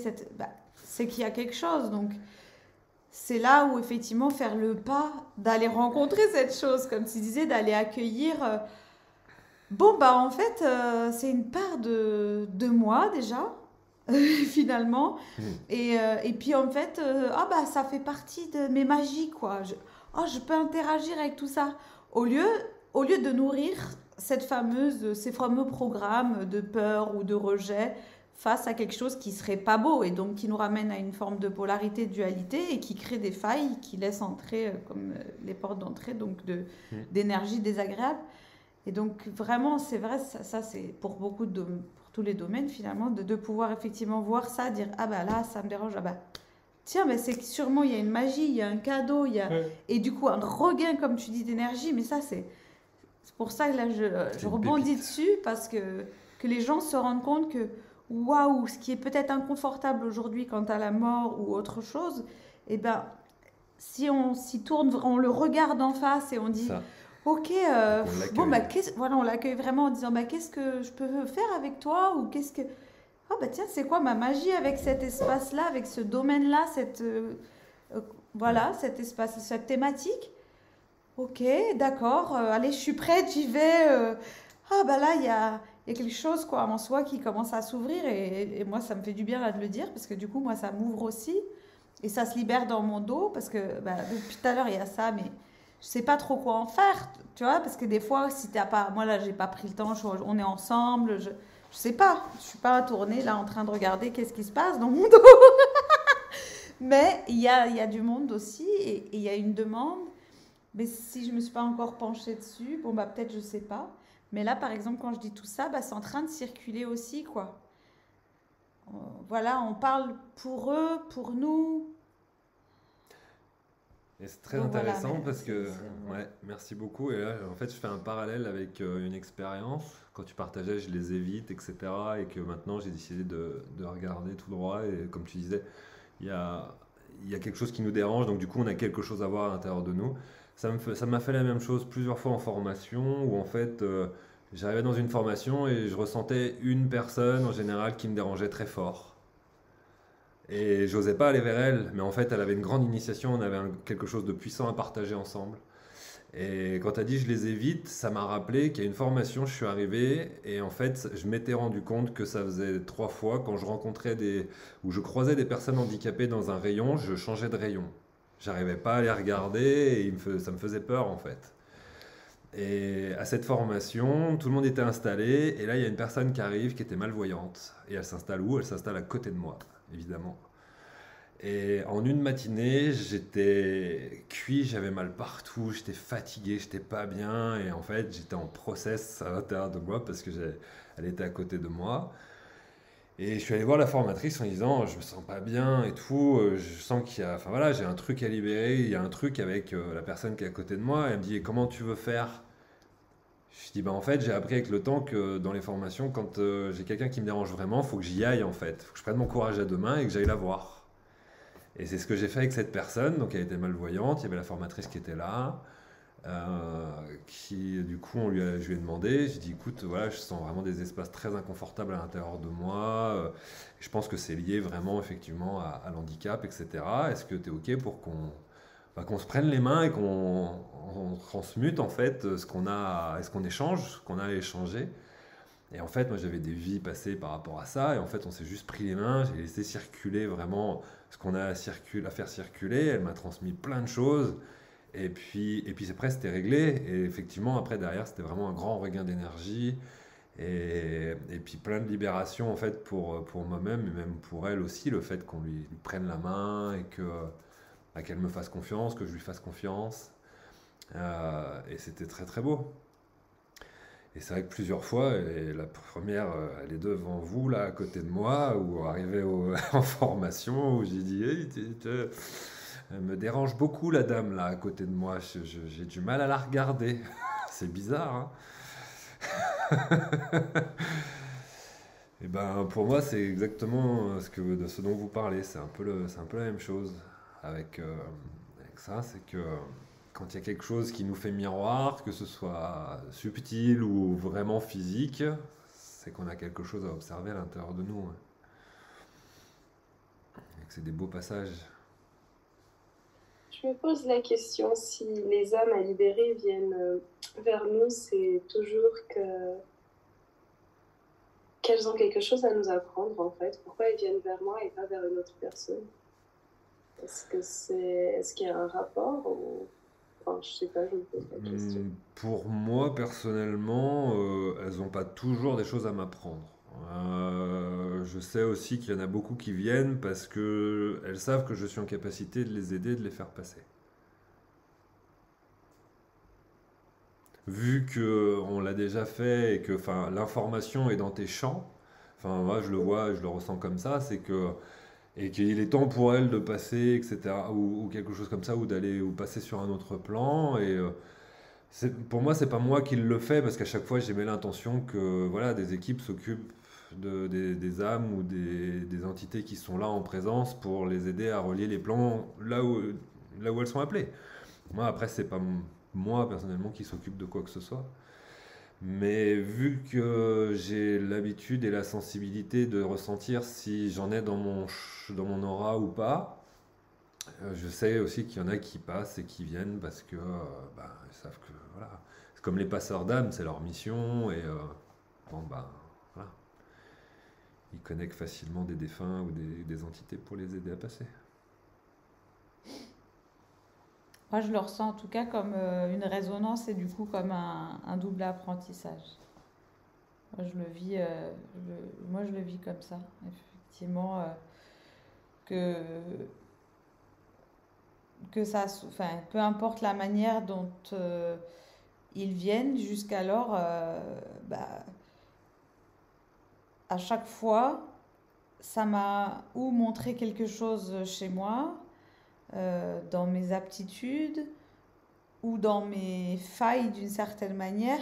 c'est qu'il y a quelque chose. Donc, c'est là où effectivement faire le pas, d'aller rencontrer cette chose, comme tu disais, d'aller accueillir. Bon, bah en fait, c'est une part de moi déjà, finalement. Mm. Et puis en fait, ah bah ça fait partie de mes magies, quoi. Je peux interagir avec tout ça. Au lieu, au lieu de nourrir ces fameux programmes de peur ou de rejet face à quelque chose qui serait pas beau et donc qui nous ramène à une forme de polarité, de dualité et qui crée des failles qui laissent entrer comme les portes d'entrée donc d'énergie désagréable. Et donc vraiment, c'est vrai, ça c'est pour beaucoup pour tous les domaines finalement, de pouvoir effectivement voir ça, dire ah bah là ça me dérange, ah bah tiens, mais c'est que sûrement il y a une magie, il y a un cadeau, il y a et du coup un regain comme tu dis d'énergie, mais ça c'est pour ça que là je rebondis dessus parce que les gens se rendent compte que waouh, ce qui est peut-être inconfortable aujourd'hui quant à la mort ou autre chose, eh ben si on s'y tourne, on le regarde en face et on dit Ça, ok, on bon bah l'accueille. voilà, on l'accueille vraiment en disant bah qu'est-ce que je peux faire avec toi ou qu'est-ce que ah bah tiens, c'est quoi ma magie avec cet espace-là, avec ce domaine-là, voilà, cet espace, cette thématique. Ok, d'accord, allez, je suis prête, j'y vais. Ah bah là, il y a quelque chose quoi en soi qui commence à s'ouvrir et moi ça me fait du bien là de le dire parce que du coup moi ça m'ouvre aussi et ça se libère dans mon dos parce que bah, depuis tout à l'heure il y a ça mais je sais pas trop quoi en faire, tu vois, parce que des fois si t'as pas, moi là j'ai pas pris le temps, on est ensemble, je sais pas, je suis pas tournée là en train de regarder qu'est-ce qui se passe dans mon dos. Mais il y a du monde aussi et il y a une demande. Mais si je me suis pas encore penchée dessus, bon bah peut-être je sais pas. Mais là par exemple quand je dis tout ça, bah, c'est en train de circuler aussi quoi. Voilà, on parle pour eux, pour nous. Et c'est très Donc voilà, intéressant mais parce que, ouais. ouais, merci beaucoup. Et là, en fait, je fais un parallèle avec une expérience. Quand tu partageais, je les évite, etc. Et que maintenant, j'ai décidé de regarder tout droit. Et comme tu disais, il y a, il y a quelque chose qui nous dérange. Donc, du coup, on a quelque chose à voir à l'intérieur de nous. Ça m'a fait la même chose plusieurs fois en formation où, en fait, j'arrivais dans une formation et je ressentais une personne en général qui me dérangeait très fort. Et j'osais pas aller vers elle, mais en fait, elle avait une grande initiation, on avait quelque chose de puissant à partager ensemble. Et quand tu as dit je les évite, ça m'a rappelé qu'il y a une formation, je suis arrivé, et en fait, je m'étais rendu compte que ça faisait 3 fois, quand je rencontrais ou je croisais des personnes handicapées dans un rayon, je changeais de rayon. J'arrivais pas à les regarder, et ça me faisait peur en fait. Et à cette formation, tout le monde était installé, et là, il y a une personne qui arrive qui était malvoyante. Et elle s'installe où? Elle s'installe à côté de moi, évidemment. Et en une matinée, j'étais cuit, j'avais mal partout, j'étais fatigué, j'étais pas bien. Et en fait, j'étais en process à l'intérieur de moi parce que elle était à côté de moi. Et je suis allé voir la formatrice en disant, je me sens pas bien et tout, je sens qu'il y a, enfin voilà, j'ai un truc à libérer, il y a un truc avec la personne qui est à côté de moi. Et elle me dit, et comment tu veux faire? Je dis, bah en fait, j'ai appris avec le temps que dans les formations, quand j'ai quelqu'un qui me dérange vraiment, il faut que j'y aille en fait. Il faut que je prenne mon courage à deux mains et que j'aille la voir. Et c'est ce que j'ai fait avec cette personne. Donc elle était malvoyante, il y avait la formatrice qui était là, qui du coup je lui ai demandé, j'ai dit écoute, voilà, je sens vraiment des espaces très inconfortables à l'intérieur de moi. Je pense que c'est lié vraiment effectivement à l'handicap, etc. Est-ce que tu es OK pour qu'on se prenne les mains et on transmute en fait ce qu'on a, ce qu'on échange, ce qu'on a échangé. Et en fait, moi j'avais des vies passées par rapport à ça, et en fait on s'est juste pris les mains, j'ai laissé circuler vraiment ce qu'on a à faire circuler, elle m'a transmis plein de choses, et puis après c'était réglé, et effectivement après derrière c'était vraiment un grand regain d'énergie, et puis plein de libération en fait pour moi-même, et même pour elle aussi, le fait qu'on lui prenne la main, et qu'elle me fasse confiance, que je lui fasse confiance, et c'était très très beau. Et c'est vrai que plusieurs fois, et la première, elle est devant vous, là, à côté de moi, ou arrivé en formation, où j'ai dit, hey, elle me dérange beaucoup, la dame, là, à côté de moi. J'ai du mal à la regarder. C'est bizarre, hein. Et ben, pour moi, c'est exactement de ce dont vous parlez. C'est un peu la même chose avec ça. C'est que quand il y a quelque chose qui nous fait miroir, que ce soit subtil ou vraiment physique, c'est qu'on a quelque chose à observer à l'intérieur de nous. Ouais. Et que c'est des beaux passages. Je me pose la question, si les âmes à libérer viennent vers nous, c'est toujours qu'elles ont quelque chose à nous apprendre, en fait. Pourquoi elles viennent vers moi et pas vers une autre personne? Est-ce qu'il y a un rapport ou... Enfin, je sais pas, je me pose la question. Pour moi, personnellement, elles n'ont pas toujours des choses à m'apprendre. Je sais aussi qu'il y en a beaucoup qui viennent parce qu'elles savent que je suis en capacité de les aider, de les faire passer. Vu qu'on l'a déjà fait et que l'information est dans tes champs, moi je le vois, je le ressens comme ça, et qu'il est temps pour elle de passer, etc., ou quelque chose comme ça, ou d'aller ou passer sur un autre plan. Et pour moi, c'est pas moi qui le fais, parce qu'à chaque fois, j'ai mis l'intention que voilà, des équipes s'occupent des âmes ou des entités qui sont là en présence pour les aider à relier les plans là où elles sont appelées. Moi, après, c'est pas moi personnellement qui s'occupe de quoi que ce soit. Mais vu que j'ai l'habitude et la sensibilité de ressentir si j'en ai dans mon aura ou pas, je sais aussi qu'il y en a qui passent et qui viennent parce que ils savent que voilà, c'est comme les passeurs d'âme, c'est leur mission et voilà, ils connectent facilement des défunts ou des entités pour les aider à passer. Moi, je le ressens en tout cas comme une résonance et du coup comme un double apprentissage. Moi, je le vis comme ça, effectivement, que ça, peu importe la manière dont ils viennent, jusqu'alors, à chaque fois, ça m'a ou montré quelque chose chez moi, dans mes aptitudes ou dans mes failles d'une certaine manière.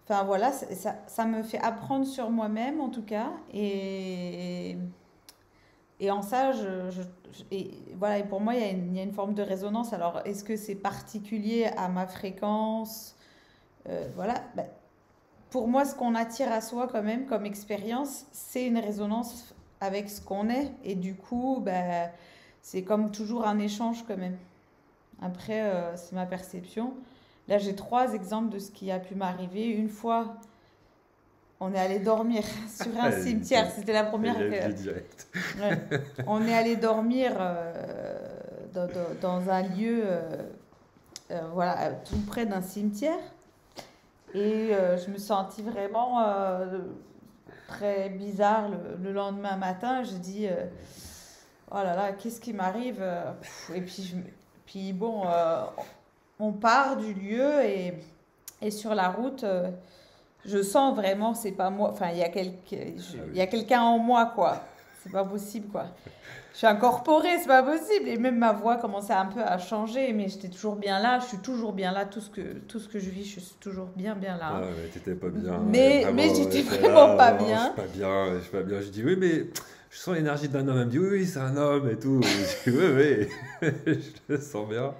Voilà, ça me fait apprendre sur moi-même en tout cas. Et en ça, voilà, et pour moi, il y a une forme de résonance. Alors, est-ce que c'est particulier à ma fréquence? Voilà. Pour moi, ce qu'on attire à soi quand même comme expérience, c'est une résonance avec ce qu'on est. Et du coup, c'est comme toujours un échange quand même. Après, c'est ma perception. Là, j'ai 3 exemples de ce qui a pu m'arriver. Une fois, on est allé dormir sur un cimetière. C'était la première direct. Ouais. On est allé dormir dans un lieu, voilà, tout près d'un cimetière. Et je me sentis vraiment très bizarre le lendemain matin. Je dis, oh là là, qu'est-ce qui m'arrive? Et puis bon, on part du lieu et sur la route, je sens vraiment, c'est pas moi. Enfin, il y a quelqu'un en moi, quoi. C'est pas possible, quoi. Je suis incorporée, c'est pas possible. Et même ma voix commençait un peu à changer, mais j'étais toujours bien là. Je suis toujours bien là. Tout ce que je vis, je suis toujours bien là. Ah ouais, t'étais pas bien. Mais j'étais vraiment pas bien. Je suis pas bien. Je dis oui, mais je sens l'énergie d'un homme. Elle me dit oui, c'est un homme et tout. Je dis oui, je le sens bien.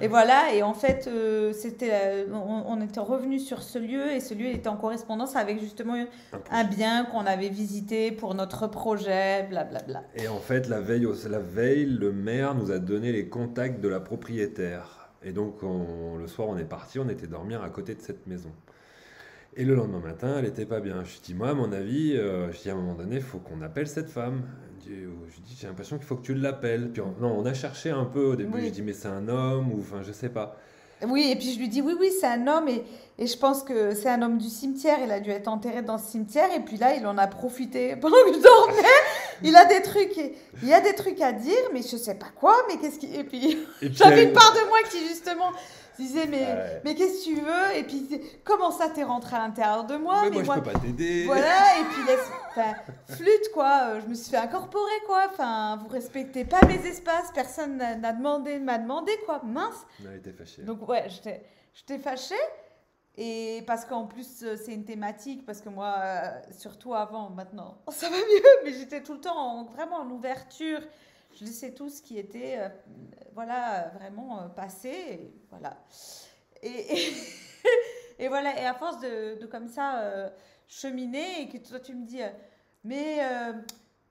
Et voilà, et en fait, on était revenu sur ce lieu, et ce lieu était en correspondance avec justement un bien qu'on avait visité pour notre projet, blablabla. Et en fait, la veille, le maire nous a donné les contacts de la propriétaire. Et donc, le soir, on est parti, on était dormir à côté de cette maison. Et le lendemain matin, elle était pas bien. Je dis, moi, à mon avis, à un moment donné, il faut qu'on appelle cette femme. Je dis, j'ai l'impression qu'il faut que tu l'appelles. Puis on a cherché un peu au début. Oui. Je dis, mais c'est un homme ou enfin, je sais pas. Oui, et puis je lui dis, oui, c'est un homme. Et je pense que c'est un homme du cimetière. Il a dû être enterré dans ce cimetière. Et puis là, il en a profité pendant que je dormais. Il y a des trucs à dire, mais je sais pas quoi. Mais qu'est-ce qui. Et puis j'avais une part de moi qui, justement, disait, mais qu'est-ce que tu veux? Et puis, comment ça, t'es rentré à l'intérieur de moi? Mais moi, je peux pas t'aider. Voilà, et puis flûte, quoi. Je me suis fait incorporer, quoi. Enfin, vous respectez pas mes espaces. Personne m'a demandé, quoi. Mince. Elle était fâchée. Donc, ouais, j'étais fâchée. Et parce qu'en plus, c'est une thématique, parce que moi, surtout avant, maintenant, ça va mieux, mais j'étais tout le temps vraiment en ouverture. Je laissais tout ce qui était, voilà, vraiment passé, et voilà. Et, et voilà, et à force de comme ça cheminer, et que toi tu me dis, mais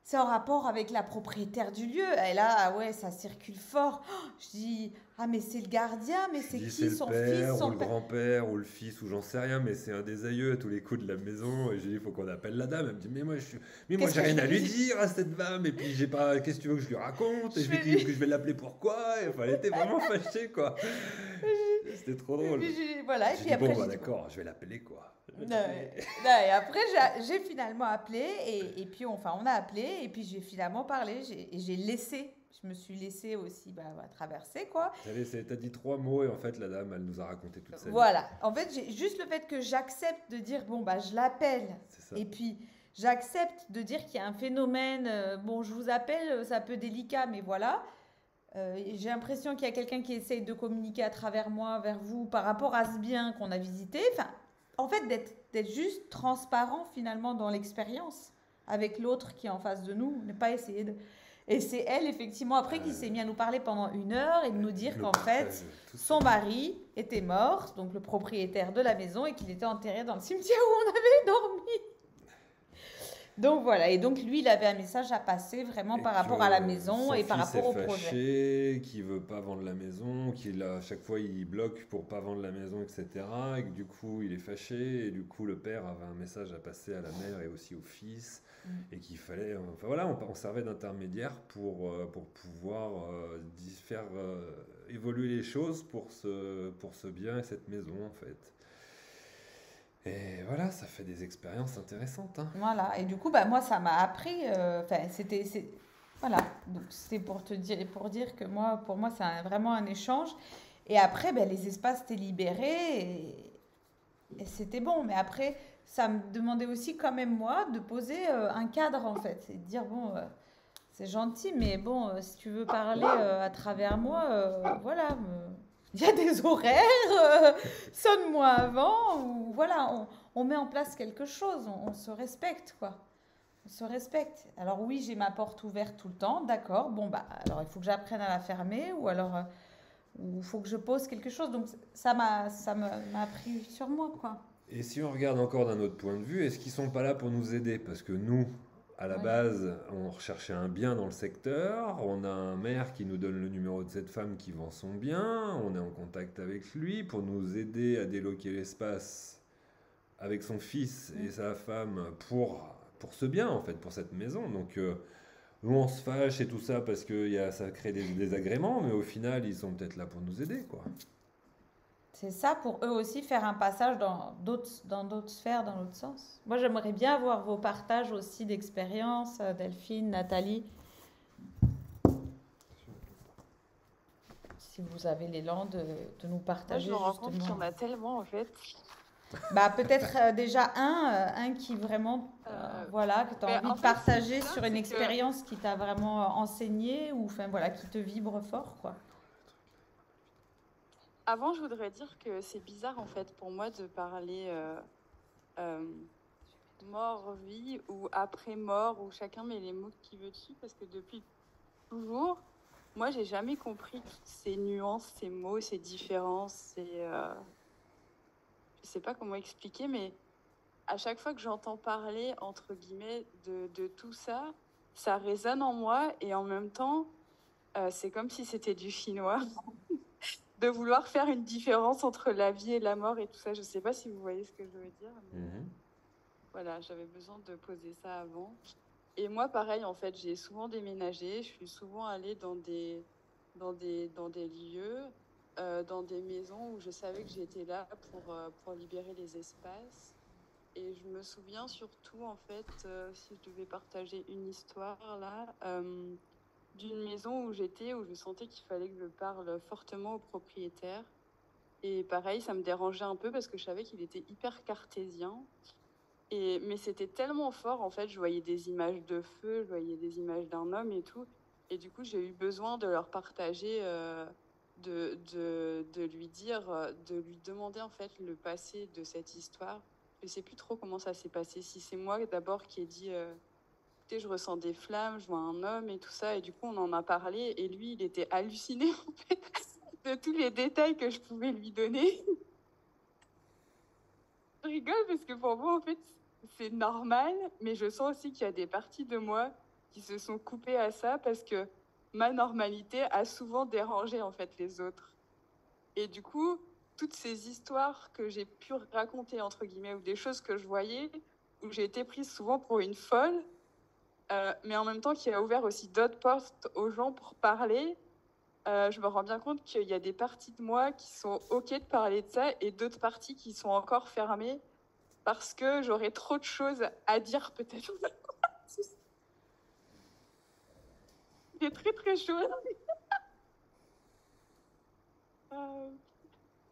c'est en rapport avec la propriétaire du lieu. Et là, ah ouais, ça circule fort. Oh, je dis, ah mais c'est le gardien, mais Je c'est dis c'est qui le son fils, père ou son le père? grand-père ou le fils ou j'en sais rien, mais c'est un des aïeux à tous les coups de la maison. Et j'ai dit, il faut qu'on appelle la dame. Elle me dit, mais moi Qu'est-ce j'ai que je rien à vais lui lui dire? dire à cette femme. Et puis j'ai pas, qu'est-ce que tu veux que je lui raconte? Et Je je lui vais dis que lui... je vais l'appeler pourquoi? Et enfin, elle était vraiment fâchée, quoi. C'était trop Et drôle. puis, voilà, et J'ai puis dit, bon, après bah j'ai dit, bon. d'accord, je vais l'appeler, quoi. Je vais Non, l'appeler. non, et après j'ai finalement appelé, et puis enfin on a appelé, et puis j'ai finalement parlé, j'ai laissé, je me suis laissée aussi traverser, quoi. T'as dit 3 mots et en fait la dame, elle nous a raconté toute sa vie. Voilà, en fait, j'ai juste le fait que j'accepte de dire, bon, bah, je l'appelle, C'est ça. et puis j'accepte de dire qu'il y a un phénomène, bon, je vous appelle, c'est un peu délicat, mais voilà. J'ai l'impression qu'il y a quelqu'un qui essaye de communiquer à travers moi, vers vous, par rapport à ce bien qu'on a visité. Enfin, en fait, d'être juste transparent finalement dans l'expérience avec l'autre qui est en face de nous, ne pas essayer de... Et c'est elle, effectivement, après, qui s'est mise à nous parler pendant 1 heure et de nous dire Le qu'en partage, fait, tout ça. son mari était mort, donc le propriétaire de la maison, et qu'il était enterré dans le cimetière où on avait dormi. Donc voilà, et donc lui, il avait un message à passer vraiment Et par rapport à la que maison son et par fils rapport est au projet. fâché, qu'il veut pas vendre la maison, qu'il à chaque fois il bloque pour pas vendre la maison, etc. Et que du coup il est fâché, et du coup le père avait un message à passer à la mère et aussi au fils, et qu'il fallait, enfin voilà, on servait d'intermédiaire pour pouvoir faire évoluer les choses pour ce bien et cette maison en fait. Et voilà, ça fait des expériences intéressantes, hein. Voilà, et du coup, bah, moi, ça m'a appris, enfin, voilà, donc c'était pour dire que moi, pour moi, c'est vraiment un échange. Et après, ben, les espaces étaient libérés, et c'était bon. Mais après, ça me demandait aussi quand même, moi, de poser un cadre, en fait, et de dire, bon, c'est gentil, mais bon, si tu veux parler à travers moi, voilà, il y a des horaires, sonne-moi avant, ou voilà, on met en place quelque chose, on se respecte, quoi. On se respecte. Alors oui, j'ai ma porte ouverte tout le temps, d'accord, bon, bah, alors il faut que j'apprenne à la fermer, ou alors, ou il faut que je pose quelque chose. Donc m'a appris sur moi, quoi. Et si on regarde encore d'un autre point de vue, est-ce qu'ils sont pas là pour nous aider? Parce que nous, à la Oui. base, on recherchait un bien dans le secteur, on a un maire qui nous donne le numéro de cette femme qui vend son bien, on est en contact avec lui pour nous aider à déloquer l'espace avec son fils et sa femme pour ce bien, en fait, pour cette maison. Donc, nous, on se fâche et tout ça parce que ça crée des désagréments, mais au final, ils sont peut-être là pour nous aider, quoi. C'est ça pour eux aussi, faire un passage dans d'autres sphères, dans l'autre sens. Moi, j'aimerais bien avoir vos partages aussi d'expériences, Delphine, Nathalie. Si vous avez l'élan de nous Moi, je partager me rends compte qu'il y en justement. a tellement, en fait. Bah, peut-être déjà un qui vraiment, voilà, que tu as Mais envie en de fait, partager c'est ça, sur une c'est que expérience qui t'a vraiment enseigné, ou enfin voilà, qui te vibre fort, quoi. avant, je voudrais dire que c'est bizarre, en fait, pour moi de parler euh, mort-vie ou après-mort, où chacun met les mots qu'il veut dessus, parce que depuis toujours, moi, j'ai jamais compris toutes ces nuances, ces mots, ces différences, je sais pas comment expliquer, mais à chaque fois que j'entends parler, entre guillemets, de tout ça, ça résonne en moi, et en même temps, c'est comme si c'était du chinois, de vouloir faire une différence entre la vie et la mort et tout ça. Je sais pas si vous voyez ce que je veux dire, mais voilà, j'avais besoin de poser ça avant. Et moi, pareil, en fait, j'ai souvent déménagé, je suis souvent allée dans des lieux, dans des maisons où je savais que j'étais là pour libérer les espaces. Et je me souviens surtout, en fait, si je devais partager une histoire là, d'une maison où j'étais, où je sentais qu'il fallait que je parle fortement au propriétaire. Et pareil, ça me dérangeait un peu parce que je savais qu'il était hyper cartésien. Mais c'était tellement fort, en fait, je voyais des images de feu, je voyais des images d'un homme et tout. Et du coup, j'ai eu besoin de leur partager de lui dire, de lui demander en fait le passé de cette histoire. Je sais plus trop comment ça s'est passé. Si c'est moi d'abord qui ai dit, écoutez, je ressens des flammes, je vois un homme et tout ça, et du coup on en a parlé, et lui il était halluciné en fait de tous les détails que je pouvais lui donner. Je rigole parce que pour moi en fait c'est normal, mais je sens aussi qu'il y a des parties de moi qui se sont coupées à ça parce que ma normalité a souvent dérangé en fait les autres. Et du coup, toutes ces histoires que j'ai pu raconter, entre guillemets, ou des choses que je voyais, où j'ai été prise souvent pour une folle, mais en même temps qui a ouvert aussi d'autres portes aux gens pour parler, je me rends bien compte qu'il y a des parties de moi qui sont OK de parler de ça et d'autres parties qui sont encore fermées parce que j'aurais trop de choses à dire peut-être. C'est très très chaud.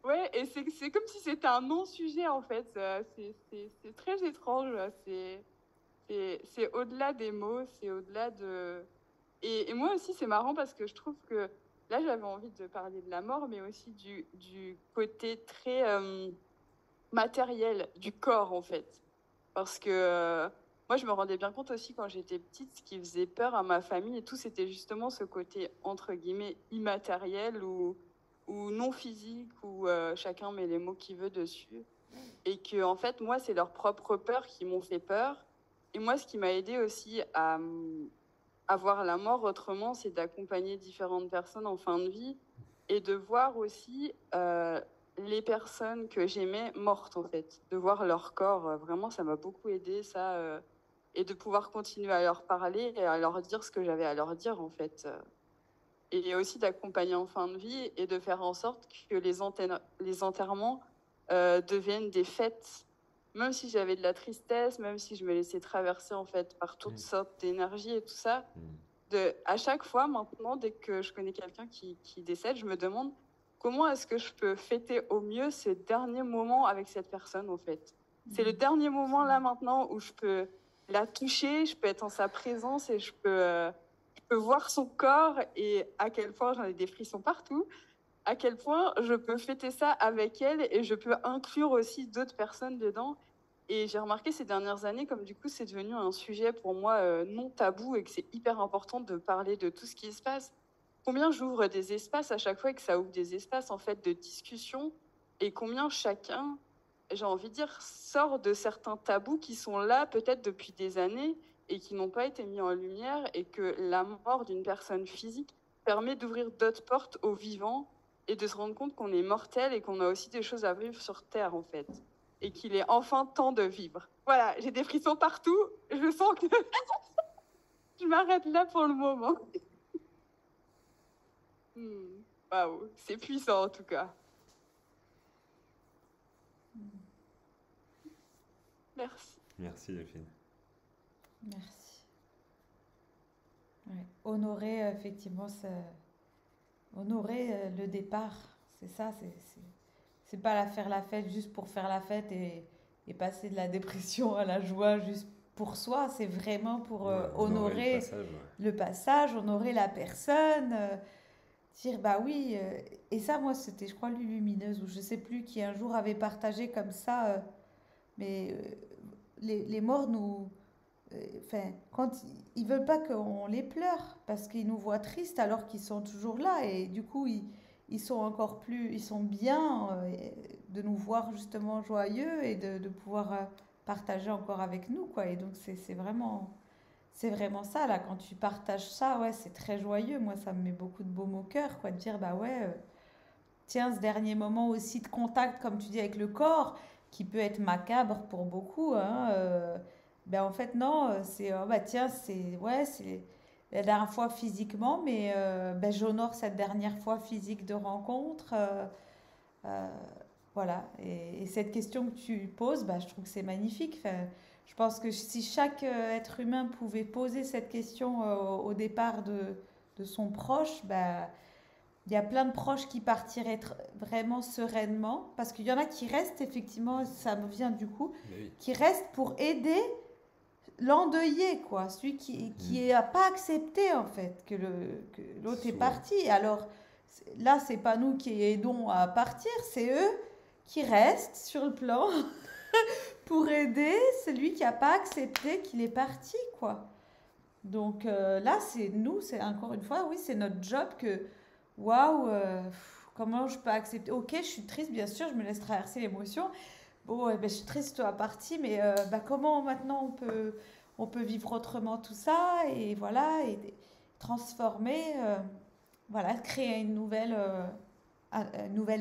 Ouais, et c'est comme si c'était un non-sujet en fait. C'est très étrange. C'est au-delà des mots, c'est au-delà de. Et moi aussi, c'est marrant parce que je trouve que là, j'avais envie de parler de la mort, mais aussi du côté très matériel du corps en fait. Parce que moi, je me rendais bien compte aussi quand j'étais petite, ce qui faisait peur à ma famille et tout, c'était justement ce côté entre guillemets immatériel ou non physique, où chacun met les mots qu'il veut dessus. Et que, en fait, moi, c'est leurs propres peurs qui m'ont fait peur. Et moi, ce qui m'a aidé aussi à voir la mort autrement, c'est d'accompagner différentes personnes en fin de vie et de voir aussi les personnes que j'aimais mortes, en fait. De voir leur corps, vraiment, ça m'a beaucoup aidé, ça. Et de pouvoir continuer à leur parler et à leur dire ce que j'avais à leur dire, en fait. Et aussi d'accompagner en fin de vie et de faire en sorte que les enterrements deviennent des fêtes. Même si j'avais de la tristesse, même si je me laissais traverser en fait par toutes sortes d'énergies et tout ça, à chaque fois maintenant, dès que je connais quelqu'un qui décède, je me demande comment est-ce que je peux fêter au mieux ces derniers moments avec cette personne en fait. C'est le dernier moment là maintenant où je peux la toucher, je peux être en sa présence et je peux voir son corps et à quel point j'en ai des frissons partout, à quel point je peux fêter ça avec elle et je peux inclure aussi d'autres personnes dedans. Et j'ai remarqué ces dernières années comme du coup c'est devenu un sujet pour moi non tabou et que c'est hyper important de parler de tout ce qui se passe. Combien j'ouvre des espaces à chaque fois et que ça ouvre des espaces en fait de discussion et combien chacun, j'ai envie de dire, sort de certains tabous qui sont là peut-être depuis des années et qui n'ont pas été mis en lumière et que la mort d'une personne physique permet d'ouvrir d'autres portes aux vivants et de se rendre compte qu'on est mortel et qu'on a aussi des choses à vivre sur Terre en fait et qu'il est enfin temps de vivre. Voilà, j'ai des frissons partout, je sens que je m'arrête là pour le moment. Waouh, c'est puissant en tout cas. Merci. Merci Delphine. Merci. Ouais. Honorer, effectivement, honorer le départ, c'est ça, c'est pas faire la fête juste pour faire la fête et passer de la dépression à la joie juste pour soi, c'est vraiment pour honorer le passage, honorer la personne, dire bah oui, et ça moi c'était je crois Lumineuse ou je sais plus qui un jour avait partagé comme ça, mais les morts nous... Enfin, quand ils veulent pas qu'on les pleure parce qu'ils nous voient tristes alors qu'ils sont toujours là et du coup ils sont encore plus ils sont bien de nous voir justement joyeux et de pouvoir partager encore avec nous quoi et donc c'est vraiment ça là quand tu partages ça ouais c'est très joyeux moi ça me met beaucoup de baume au cœur quoi de dire bah ouais tiens ce dernier moment aussi de contact comme tu dis avec le corps qui peut être macabre pour beaucoup hein, ben en fait non c'est bah tiens c'est la dernière fois physiquement mais ben j'honore cette dernière fois physique de rencontre euh, voilà et cette question que tu poses bah, je trouve que c'est magnifique enfin, je pense que si chaque être humain pouvait poser cette question au départ de son proche bah, il y a plein de proches qui partiraient vraiment sereinement parce qu'il y en a qui restent effectivement ça me vient du coup Oui. qui restent pour aider l'endeuillé, quoi, celui qui n'a pas accepté en fait que l'autre est parti. Alors, Là, c'est pas nous qui aidons à partir, c'est eux qui restent sur le plan pour aider celui qui n'a pas accepté qu'il est parti, quoi. Donc là, c'est nous, c'est encore une fois, oui, c'est notre job que, waouh, comment je peux accepter? Ok, je suis triste, bien sûr, je me laisse traverser l'émotion. Bon, ben, je suis triste, toi parti, mais comment maintenant on peut vivre autrement tout ça et voilà, et transformer, voilà, créer une nouvelle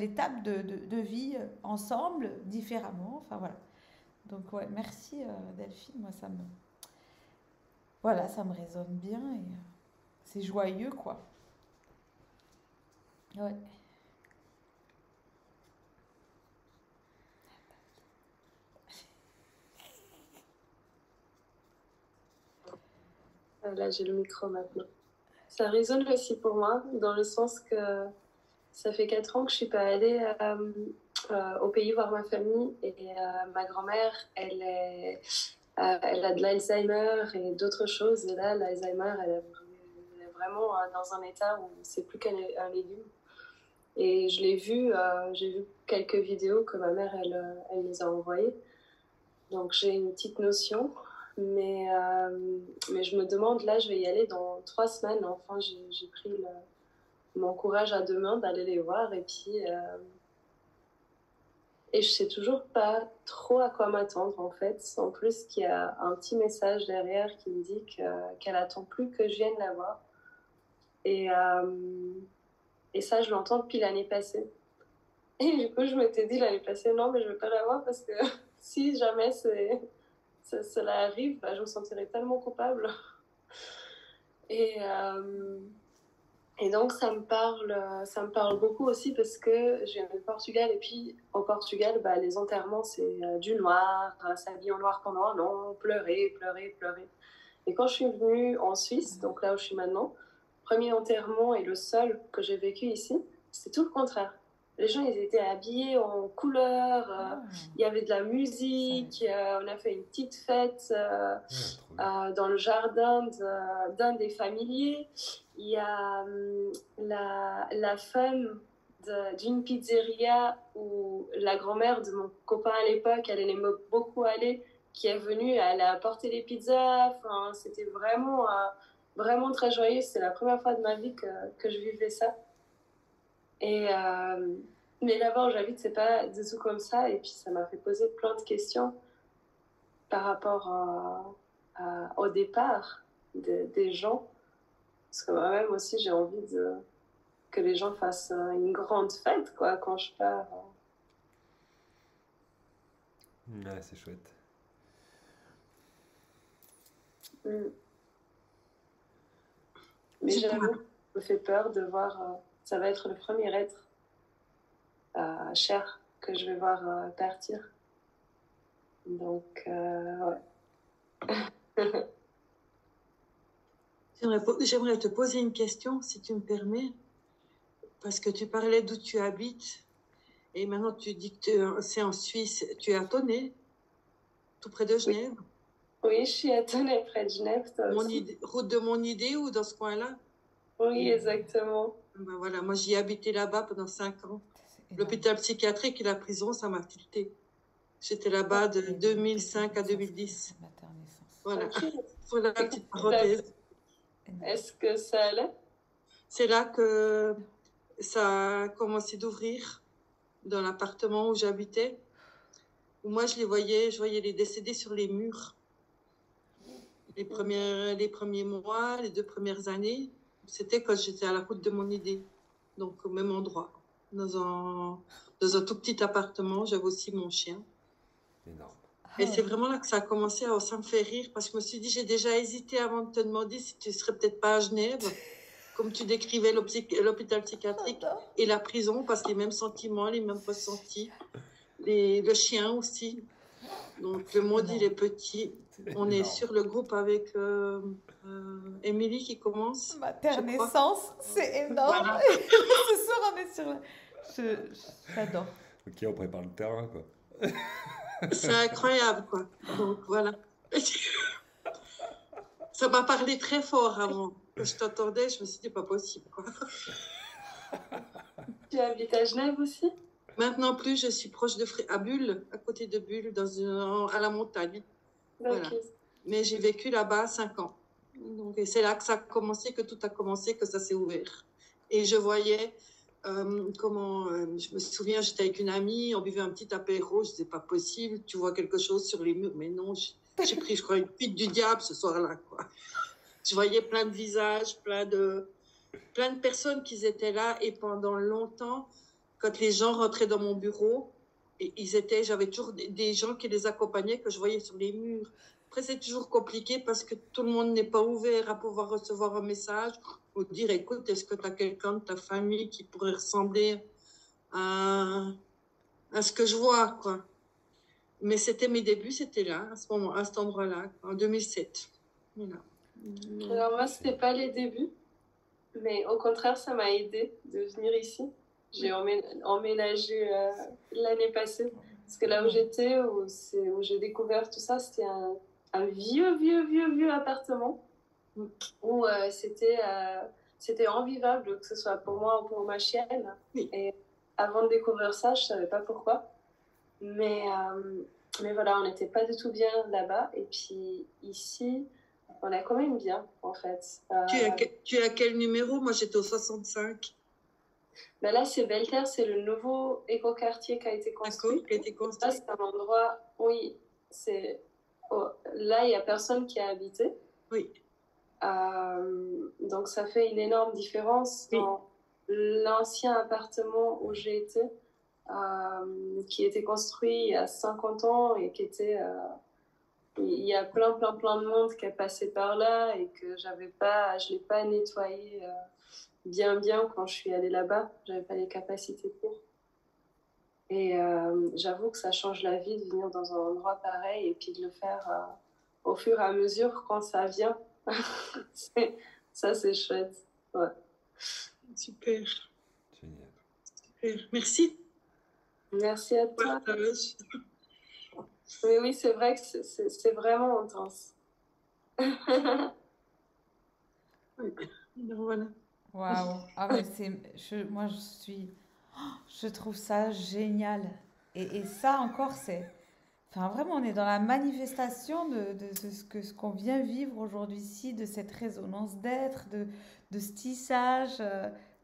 étape de vie ensemble, différemment. Enfin voilà. Donc ouais, merci Delphine, moi voilà, ça me résonne bien et c'est joyeux quoi. Ouais. Là, j'ai le micro maintenant. Ça résonne aussi pour moi, dans le sens que ça fait 4 ans que je suis pas allée au pays voir ma famille et ma grand-mère, elle a de l'Alzheimer et d'autres choses. Et là, l'Alzheimer, elle est vraiment dans un état où c'est plus qu'un légume. Et je l'ai vu, j'ai vu quelques vidéos que ma mère, elle nous a envoyées. Donc j'ai une petite notion. Mais je me demande, là, je vais y aller dans 3 semaines. Enfin, j'ai pris mon courage à 2 mains d'aller les voir. Et puis, et je sais toujours pas trop à quoi m'attendre, en fait. En plus, qu'il y a un petit message derrière qui me dit qu'elle attend plus que je vienne la voir. Et ça, je l'entends depuis l'année passée. Et du coup, je m'étais dit l'année passée, non, mais je ne vais pas la voir parce que si jamais cela arrive, bah, je me sentirais tellement coupable. Et donc, ça me parle beaucoup aussi parce que je viens du Portugal. Et puis, au Portugal, bah, les enterrements, c'est du noir, s'habiller en noir pendant un an, pleurer, pleurer, pleurer. Et quand je suis venue en Suisse, donc là où je suis maintenant, premier enterrement et le seul que j'ai vécu ici, c'était tout le contraire. Les gens, ils étaient habillés en couleur, il y avait de la musique, on a fait une petite fête dans le jardin d'un des familiers. Il y a la femme d'une pizzeria où la grand-mère de mon copain à l'époque, elle aimait beaucoup aller, qui est venue, elle a apporté les pizzas. Enfin, c'était vraiment, vraiment très joyeux. C'est la première fois de ma vie que je vivais ça. Et mais là-bas où j'habite, c'est pas du tout comme ça. Et puis ça m'a fait poser plein de questions par rapport au départ des gens. Parce que moi-même aussi, j'ai envie que les gens fassent une grande fête, quoi, quand je pars. Ouais, c'est chouette. Mais j'avoue, ça me fait peur de voir. Ça va être le premier être cher que je vais voir partir. Donc, ouais. J'aimerais te poser une question, si tu me permets, parce que tu parlais d'où tu habites, et maintenant tu dis que c'est en Suisse. Tu es à Tonnet, tout près de Genève? Oui, je suis à Tonnet, près de Genève. Route de mon idée ou dans ce coin-là? Oui, exactement. Ben voilà, moi j'y ai habité là-bas pendant 5 ans. L'hôpital psychiatrique et la prison, ça m'a tilté. J'étais là-bas de 2005 à 2010. Voilà, pour la petite parenthèse. Est-ce que ça allait? C'est là que ça a commencé d'ouvrir dans l'appartement où j'habitais. Moi, je voyais les décédés sur les murs. Les premiers mois, les 2 premières années, c'était quand j'étais à la route de mon idée. Donc, au même endroit. Dans un tout petit appartement, j'avais aussi mon chien. Énorme. Et c'est vraiment là que ça a commencé, ça me fait rire, parce que je me suis dit, j'ai déjà hésité avant de te demander si tu serais peut-être pas à Genève, comme tu décrivais l'hôpital psychiatrique et la prison, parce que les mêmes sentiments, les mêmes ressentis, le chien aussi. Donc le monde, il est petit. On est sur le groupe avec Émilie qui commence. Maternaissance, c'est énorme. Voilà. Ce soir, on est sur j'adore. Ok, on prépare le terrain, quoi. C'est incroyable, quoi. Donc voilà. Ça m'a parlé très fort avant. Quand je t'entendais, je me suis dit, pas possible, quoi. Tu habites à Genève aussi? Maintenant plus, je suis proche de à Bulle, à côté de Bulle, à la montagne. Voilà. Ok. Mais j'ai vécu là-bas 5 ans. Donc, et c'est là que ça a commencé, que tout a commencé, que ça s'est ouvert. Et je voyais je me souviens, j'étais avec une amie, on buvait un petit apéro, je disais pas possible, tu vois quelque chose sur les murs, mais non, j'ai pris, je crois, une fuite du diable ce soir-là, quoi. Je voyais plein de visages, plein de personnes qui étaient là, et pendant longtemps, quand les gens rentraient dans mon bureau, et j'avais toujours des gens qui les accompagnaient que je voyais sur les murs. Après, c'est toujours compliqué parce que tout le monde n'est pas ouvert à pouvoir recevoir un message ou dire, écoute, est-ce que tu as quelqu'un de ta famille qui pourrait ressembler à ce que je vois, quoi. Mais c'était mes débuts, c'était là, à cet endroit-là, en 2007. Voilà. Alors moi, c'était pas les débuts, mais au contraire, ça m'a aidé de venir ici. J'ai emménagé l'année passée, parce que là où j'étais, où j'ai découvert tout ça, c'était un vieux appartement où c'était invivable, que ce soit pour moi ou pour ma chienne. Oui. Et avant de découvrir ça, je savais pas pourquoi. Mais voilà, on n'était pas du tout bien là-bas. Et puis ici, on est quand même bien, en fait. Tu es à quel numéro? Moi, j'étais au 65. Ben là, c'est Belter, c'est le nouveau écoquartier qui a été construit. D'accord, qui a été construit. Là, c'est un endroit, oui, là, il n'y a personne qui a habité. Oui. Donc, ça fait une énorme différence dans l'ancien appartement où j'ai été, qui était construit il y a 50 ans et qui était... il y a plein de monde qui est passé par là et que je l'ai pas nettoyé bien quand je suis allée là-bas. J'avais pas les capacités pour. Et j'avoue que ça change la vie de venir dans un endroit pareil et puis de le faire au fur et à mesure quand ça vient. Ça, c'est chouette. Ouais. Super. Génial. Super. Merci. Merci à toi. Oui, c'est vrai que c'est vraiment intense. Voilà. Waouh. Ah, mais moi, je trouve ça génial. Et ça encore, enfin, vraiment, on est dans la manifestation de ce qu'on vient vivre aujourd'hui ici, de cette résonance d'être, de ce tissage.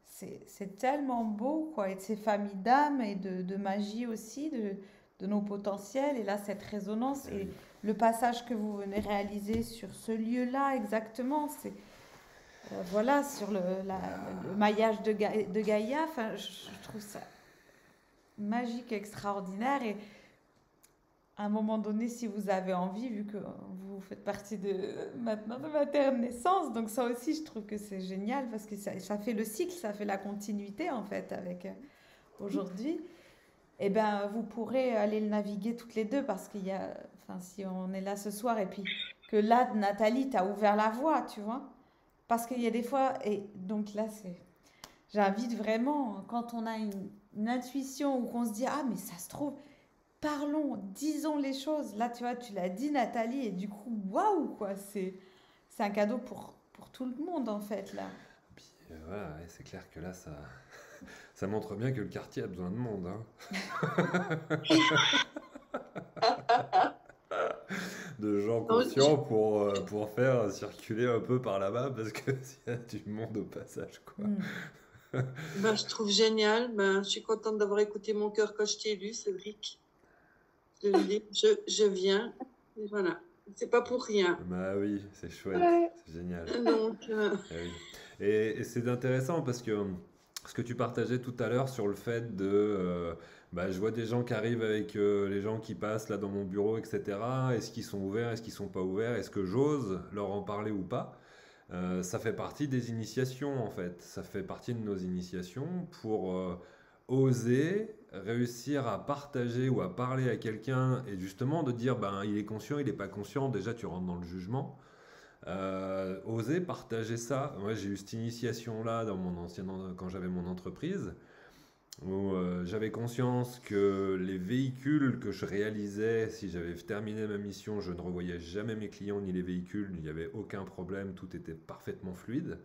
C'est tellement beau, quoi. Et de ces familles d'âmes et de magie aussi, de nos potentiels. Et là, cette résonance et le passage que vous venez réaliser sur ce lieu-là, exactement, c'est. Voilà, sur le maillage de Gaïa, enfin, je trouve ça magique, extraordinaire. Et à un moment donné, si vous avez envie, vu que vous faites partie maintenant de ma terre de naissance, donc ça aussi, je trouve que c'est génial parce que ça fait le cycle, ça fait la continuité en fait avec aujourd'hui. Eh bien, vous pourrez aller le naviguer toutes les deux parce qu'il y a, enfin, si on est là ce soir et puis que là, Nathalie t'a ouvert la voie, tu vois. Parce qu'il y a des fois, et donc là, j'invite vraiment, quand on a une intuition ou qu'on se dit, ah, mais ça se trouve, parlons, disons les choses. Là, tu vois, tu l'as dit, Nathalie, et du coup, waouh, quoi, c'est un cadeau pour tout le monde, en fait, là. Puis voilà, ouais, c'est clair que là, ça montre bien que le quartier a besoin de monde. De gens conscients pour faire circuler un peu par là-bas parce que s'il y a du monde au passage, quoi. Je trouve génial. Je suis contente d'avoir écouté mon cœur quand je t'ai lu, Cédric. Je viens. Et voilà. C'est pas pour rien. Bah oui, c'est chouette. Ouais. C'est génial. Donc, oui. Et c'est intéressant parce que ce que tu partageais tout à l'heure sur le fait de je vois des gens qui arrivent avec les gens qui passent là dans mon bureau, etc. Est-ce qu'ils sont ouverts, est-ce qu'ils sont pas ouverts, est-ce que j'ose leur en parler ou pas? Ça fait partie des initiations en fait. Ça fait partie de nos initiations pour oser réussir à partager ou à parler à quelqu'un et justement de dire il est conscient, il n'est pas conscient. Déjà tu rentres dans le jugement. Oser partager ça. Moi, j'ai eu cette initiation-là quand j'avais mon entreprise, où j'avais conscience que les véhicules que je réalisais, si j'avais terminé ma mission, je ne revoyais jamais mes clients ni les véhicules, il n'y avait aucun problème, tout était parfaitement fluide.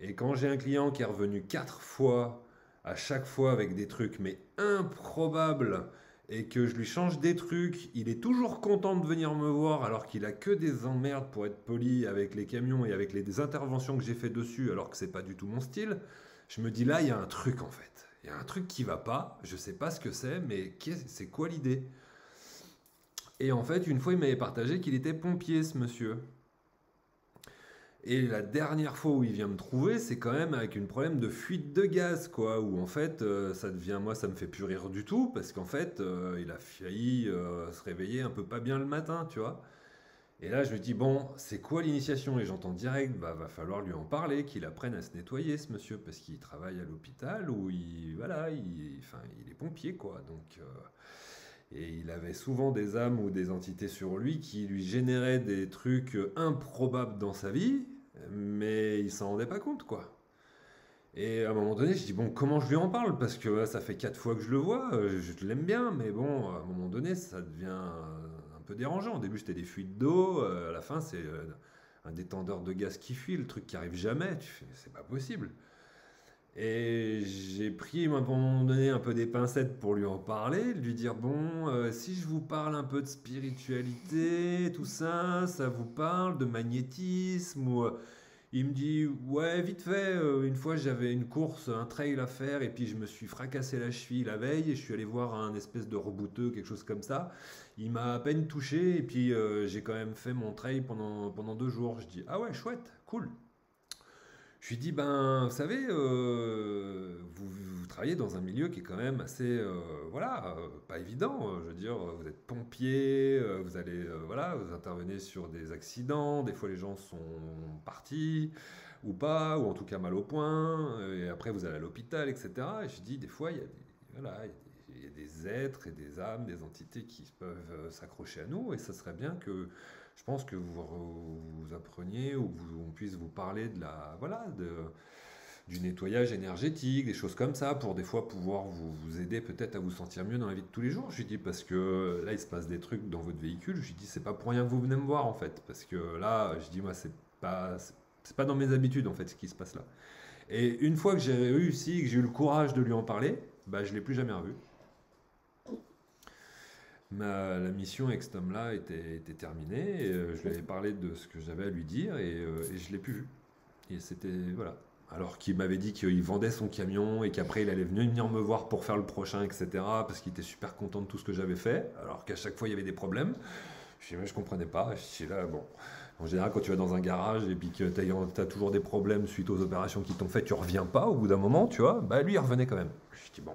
Et quand j'ai un client qui est revenu 4 fois, à chaque fois avec des trucs mais improbables, et que je lui change des trucs, il est toujours content de venir me voir alors qu'il a que des emmerdes pour être poli avec les camions et avec les interventions que j'ai fait dessus alors que c'est pas du tout mon style. Je me dis là, il y a un truc en fait. Il y a un truc qui va pas, je sais pas ce que c'est, mais c'est quoi l'idée? Et en fait, une fois, il m'avait partagé qu'il était pompier, ce monsieur. Et la dernière fois où il vient me trouver, c'est quand même avec un problème de fuite de gaz, quoi. Où en fait, ça devient, moi, ça me fait plus rire du tout, parce qu'en fait, il a failli se réveiller un peu pas bien le matin, tu vois. Et là, je me dis, bon, c'est quoi l'initiation? Et j'entends direct, bah, va falloir lui en parler, qu'il apprenne à se nettoyer, ce monsieur, parce qu'il travaille à l'hôpital, où voilà, enfin, il est pompier, quoi. Donc, et il avait souvent des âmes ou des entités sur lui qui lui généraient des trucs improbables dans sa vie, mais il s'en rendait pas compte, quoi. Et à un moment donné, je dis, bon, comment je lui en parle? Parce que ça fait 4 fois que je le vois, je l'aime bien, mais bon, à un moment donné, ça devient un peu dérangeant. Au début, c'était des fuites d'eau, à la fin, c'est un détendeur de gaz qui fuit, le truc qui arrive jamais. Tu fais, c'est pas possible. Et j'ai pris à un moment donné un peu des pincettes pour lui en parler, lui dire, bon, si je vous parle un peu de spiritualité, tout ça, ça vous parle de magnétisme ou, il me dit, ouais, vite fait, une fois j'avais une course, un trail à faire, et puis je me suis fracassé la cheville la veille, et je suis allé voir un espèce de rebouteux, quelque chose comme ça. Il m'a à peine touché, et puis j'ai quand même fait mon trail pendant 2 jours. Je dis, ah ouais, chouette, cool. Je lui dis, ben, vous savez, vous travaillez dans un milieu qui est quand même assez, voilà, pas évident. Je veux dire, vous êtes pompier, vous allez, voilà, vous intervenez sur des accidents. Des fois, les gens sont partis ou pas, ou en tout cas mal au point. Et après, vous allez à l'hôpital, etc. Et je dis, des fois, il y a voilà, il y a des êtres et des âmes, des entités qui peuvent s'accrocher à nous. Et ça serait bien que je pense que vous appreniez ou que on puisse vous parler de voilà, du nettoyage énergétique, des choses comme ça, pour des fois pouvoir vous aider peut-être à vous sentir mieux dans la vie de tous les jours. Je lui dis, parce que là, il se passe des trucs dans votre véhicule. Je lui dis, c'est pas pour rien que vous venez me voir, en fait. Parce que là, je dis, moi, c'est pas dans mes habitudes, en fait, ce qui se passe là. Et une fois que j'ai réussi, que j'ai eu le courage de lui en parler, bah, je l'ai plus jamais revu. La mission avec cet homme-là était terminée. Et, je lui avais parlé de ce que j'avais à lui dire et je ne l'ai plus vu. Et c'était. Voilà. Alors qu'il m'avait dit qu'il vendait son camion et qu'après il allait venir me voir pour faire le prochain, etc. Parce qu'il était super content de tout ce que j'avais fait. Alors qu'à chaque fois il y avait des problèmes. Je ne comprenais pas. Je suis là, bon. En général, quand tu vas dans un garage et puis que tu as toujours des problèmes suite aux opérations qui t'ont fait, tu reviens pas au bout d'un moment, tu vois. Bah lui il revenait quand même. Je dis bon.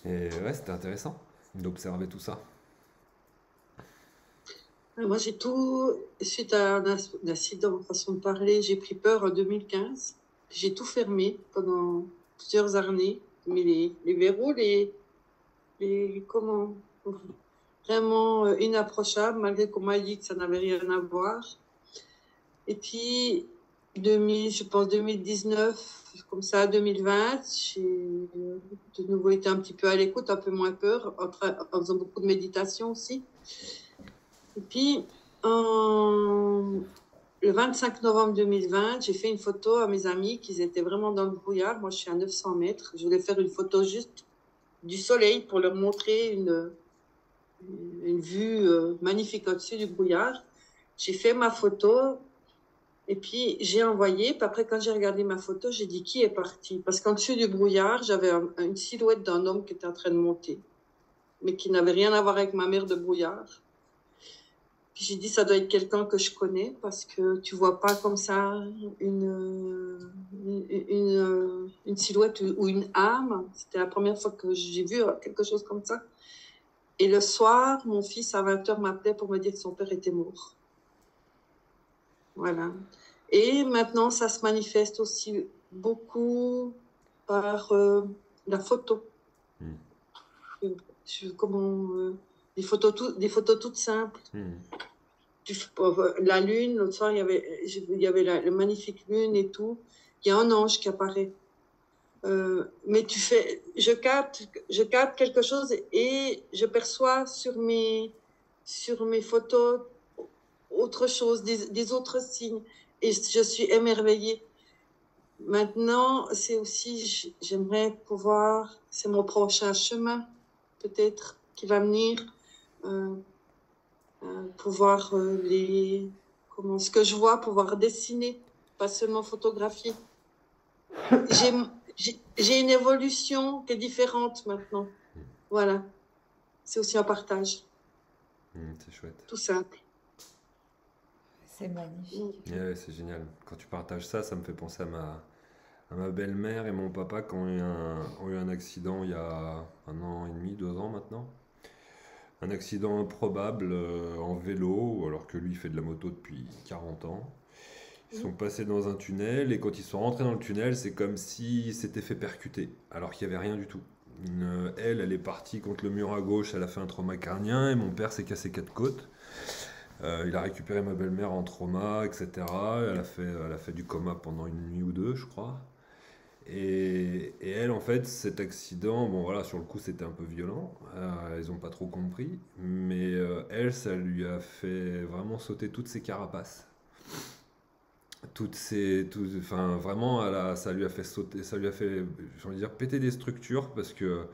Et ouais, c'était intéressant d'observer tout ça. Moi, j'ai tout, suite à un accident, façon de parler, j'ai pris peur en 2015. J'ai tout fermé pendant plusieurs années. Mais les verrous, comment, vraiment inapprochables, malgré qu'on m'a dit que ça n'avait rien à voir. Et puis, je pense 2019, comme ça, 2020, j'ai de nouveau été un petit peu à l'écoute, un peu moins peur, en faisant beaucoup de méditation aussi. Et puis, le 25 novembre 2020, j'ai fait une photo à mes amis qui étaient vraiment dans le brouillard. Moi, je suis à 900 mètres. Je voulais faire une photo juste du soleil pour leur montrer une vue magnifique au-dessus du brouillard. J'ai fait ma photo et puis j'ai envoyé. Puis après, quand j'ai regardé ma photo, j'ai dit qui est parti. Parce qu'en dessus du brouillard, j'avais une silhouette d'un homme qui était en train de monter, mais qui n'avait rien à voir avec ma mère de brouillard. Puis j'ai dit, ça doit être quelqu'un que je connais parce que tu vois pas comme ça une silhouette ou une âme. C'était la première fois que j'ai vu quelque chose comme ça. Et le soir, mon fils à 20h m'appelait pour me dire que son père était mort. Voilà. Et maintenant, ça se manifeste aussi beaucoup par la photo. Des photos toutes simples. La lune, l'autre soir, il y avait la magnifique lune et tout. Il y a un ange qui apparaît. Mais je capte quelque chose et je perçois sur mes photos autre chose, des autres signes. et je suis émerveillée. Maintenant, c'est aussi, j'aimerais pouvoir, c'est mon prochain chemin, peut-être, qui va venir, pouvoir ce que je vois, pouvoir dessiner, pas seulement photographier. J'ai une évolution qui est différente maintenant. Voilà. C'est aussi un partage. C'est chouette. Tout simple. C'est magnifique. Ouais, c'est génial. Quand tu partages ça, ça me fait penser à ma belle-mère et mon papa qui ont eu un accident il y a 1 an et demi, 2 ans maintenant. Un accident improbable en vélo, alors que lui il fait de la moto depuis 40 ans. Ils sont passés dans un tunnel et quand ils sont rentrés dans le tunnel, c'est comme s'ils s'étaient fait percuter, alors qu'il n'y avait rien du tout. Elle est partie contre le mur à gauche, elle a fait un trauma carnien et mon père s'est cassé 4 côtes. Il a récupéré ma belle-mère en trauma, etc. Elle a fait du coma pendant 1 nuit ou 2, je crois. Et elle, en fait, cet accident, bon voilà, sur le coup, c'était un peu violent. Ils n'ont pas trop compris. Mais elle, ça lui a fait vraiment sauter toutes ses carapaces. Enfin, vraiment, ça lui a fait sauter, ça lui a fait, j'ai envie de dire, péter des structures parce que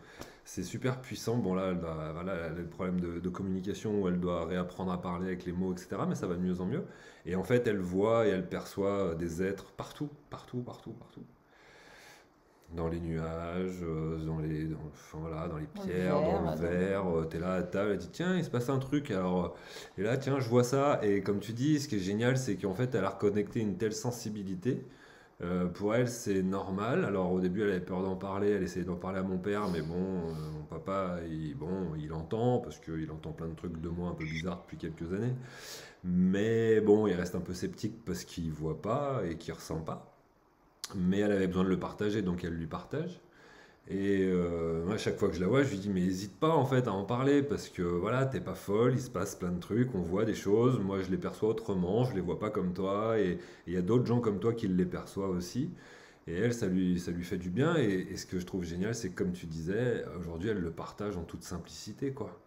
c'est super puissant. Bon, là, voilà, elle a le problème de communication où elle doit réapprendre à parler avec les mots, etc. Mais ça va de mieux en mieux. Et en fait, elle voit et elle perçoit des êtres partout, partout, partout, partout. Dans les nuages, enfin, voilà, dans les pierres, dans le verre. T'es là à table, elle dit tiens, il se passe un truc. Alors, et là, tiens, je vois ça. Et comme tu dis, ce qui est génial, c'est qu'en fait, elle a reconnecté une telle sensibilité. Pour elle, c'est normal. Alors, au début, elle avait peur d'en parler. Elle essayait d'en parler à mon père, mais bon, mon papa, il entend parce qu'il entend plein de trucs de moi un peu bizarres depuis quelques années. Mais bon, il reste un peu sceptique parce qu'il voit pas et qu'il ressent pas. Mais elle avait besoin de le partager, donc elle lui partage. Et moi, à chaque fois que je la vois, je lui dis, mais hésite pas en fait à en parler, parce que voilà, t'es pas folle, il se passe plein de trucs, on voit des choses, moi je les perçois autrement, je les vois pas comme toi, et il y a d'autres gens comme toi qui les perçoivent aussi. Et elle, ça lui fait du bien, et ce que je trouve génial, c'est que comme tu disais, aujourd'hui elle le partage en toute simplicité, quoi.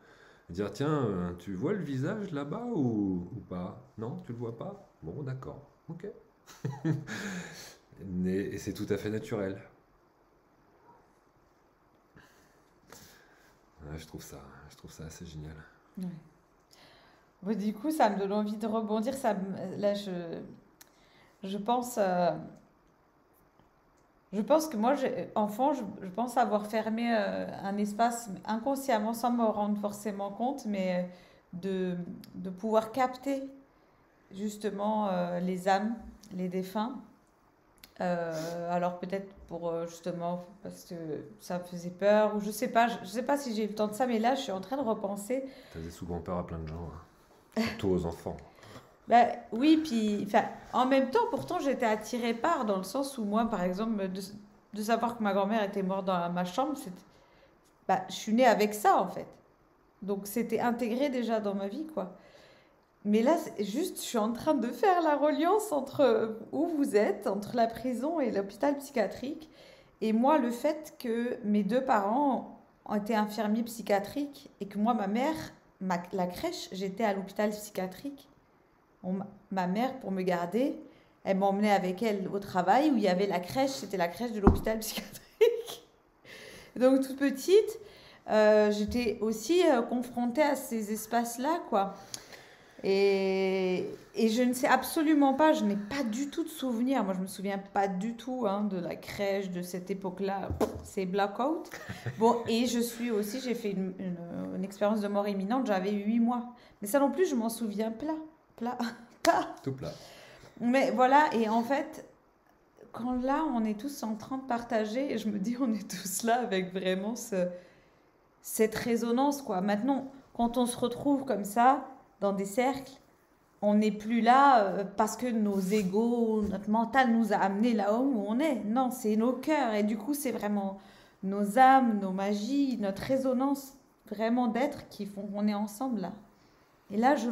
Dire, tiens, tu vois le visage là-bas ou pas? Non, tu le vois pas? Bon, d'accord, ok. Et c'est tout à fait naturel. Ouais, je trouve ça assez génial. Ouais. Bon, du coup, ça me donne envie de rebondir. Là, je pense, je pense que moi, enfant, je pense avoir fermé un espace inconsciemment, sans me rendre forcément compte, mais de pouvoir capter justement les âmes, les défunts. Alors peut-être pour justement parce que ça me faisait peur ou je sais pas si j'ai eu le temps de ça, mais là je suis en train de repenser. Ça faisait souvent peur à plein de gens, hein. Surtout aux enfants. Bah, oui, puis enfin, en même temps, pourtant j'étais attirée par dans le sens où moi, par exemple, de savoir que ma grand-mère était morte dans ma chambre, bah, je suis née avec ça en fait. Donc c'était intégré déjà dans ma vie, quoi. Mais là, juste, je suis en train de faire la reliance entre où vous êtes, entre la prison et l'hôpital psychiatrique. Et moi, le fait que mes 2 parents ont été infirmiers psychiatriques et que moi, ma mère, la crèche, j'étais à l'hôpital psychiatrique. Ma mère, pour me garder, elle m'emmenait avec elle au travail où il y avait la crèche, c'était la crèche de l'hôpital psychiatrique. Donc, toute petite, j'étais aussi confrontée à ces espaces-là, quoi. Et je ne sais absolument pas, je n'ai pas du tout de souvenirs. Moi, je me souviens pas du tout de la crèche de cette époque-là. C'est blackout. Bon, et j'ai fait une expérience de mort imminente, j'avais 8 mois. Mais ça non plus, je m'en souviens plat. Tout plat. Mais voilà, et en fait, quand là, on est tous en train de partager, et je me dis, on est tous là avec vraiment cette résonance, quoi. Maintenant, quand on se retrouve comme ça, dans des cercles, on n'est plus là parce que nos égos, notre mental nous a amenés là où on est. Non, c'est nos cœurs. Et du coup, c'est vraiment nos âmes, nos magies, notre résonance vraiment d'être qui font qu'on est ensemble là. Et là, je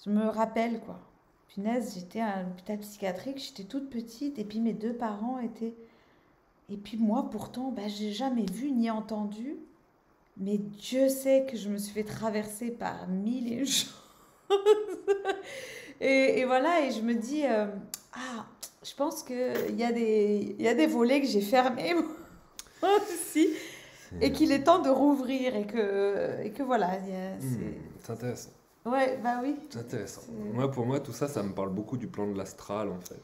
me rappelle, quoi. Punaise, j'étais à l'hôpital psychiatrique, j'étais toute petite, et puis mes 2 parents étaient... Et puis moi, pourtant, bah, j'ai jamais vu ni entendu. Mais Dieu sait que je me suis fait traverser par 1000 choses. Et voilà, et je me dis, je pense qu'il il y a des volets que j'ai fermés moi aussi, et qu'il est temps de rouvrir, et que voilà, C'est intéressant. Ouais, bah oui. C'est intéressant. Pour moi, tout ça, ça me parle beaucoup du plan de l'astral, en fait.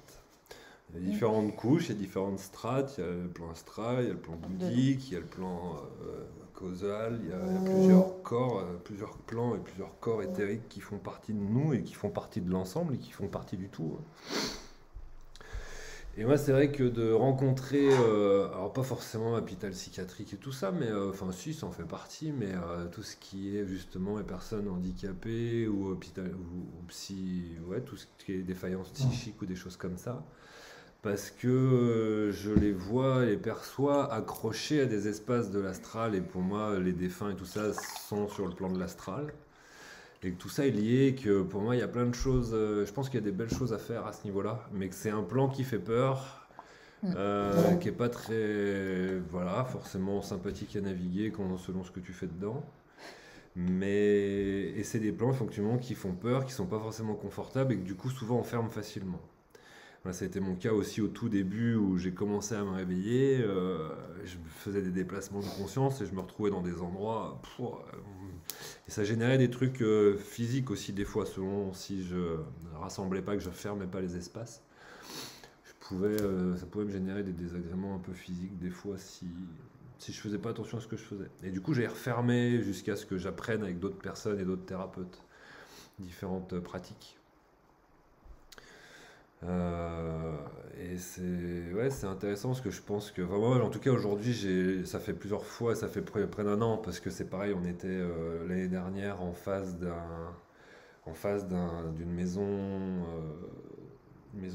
Il y a différentes couches, il y a différentes strates. Il y a le plan astral, il y a le plan bouddhique, il y a le plan causal, il y a plusieurs corps, plusieurs plans et plusieurs corps éthériques qui font partie de nous et qui font partie de l'ensemble et qui font partie du tout. Et moi, c'est vrai que de rencontrer, alors pas forcément l'hôpital psychiatrique et tout ça, mais enfin si, ça en fait partie, mais tout ce qui est justement les personnes handicapées ou hôpital ou psy, ouais, tout ce qui est défaillance psychique ou des choses comme ça, parce que je les vois et les perçois accrochés à des espaces de l'astral, et pour moi, les défunts et tout ça sont sur le plan de l'astral. Et que tout ça est lié, que pour moi il y a plein de choses, je pense qu'il y a des belles choses à faire à ce niveau-là, mais que c'est un plan qui fait peur, qui est pas très, voilà, forcément sympathique à naviguer selon ce que tu fais dedans. Et c'est des plans effectivement qui font peur, qui sont pas forcément confortables et que du coup souvent enferment facilement. Voilà, ça a été mon cas aussi au tout début où j'ai commencé à me réveiller, je faisais des déplacements de conscience et je me retrouvais dans des endroits... et ça générait des trucs physiques aussi des fois, selon si je ne rassemblais pas, que je fermais pas les espaces. Ça pouvait me générer des désagréments un peu physiques des fois si je faisais pas attention à ce que je faisais. Et du coup j'ai refermé jusqu'à ce que j'apprenne avec d'autres personnes et d'autres thérapeutes différentes pratiques. Et c'est intéressant parce que je pense que vraiment, en tout cas aujourd'hui, ça fait plusieurs fois, ça fait près d'un an, parce que c'est pareil, on était l'année dernière en face d'une maison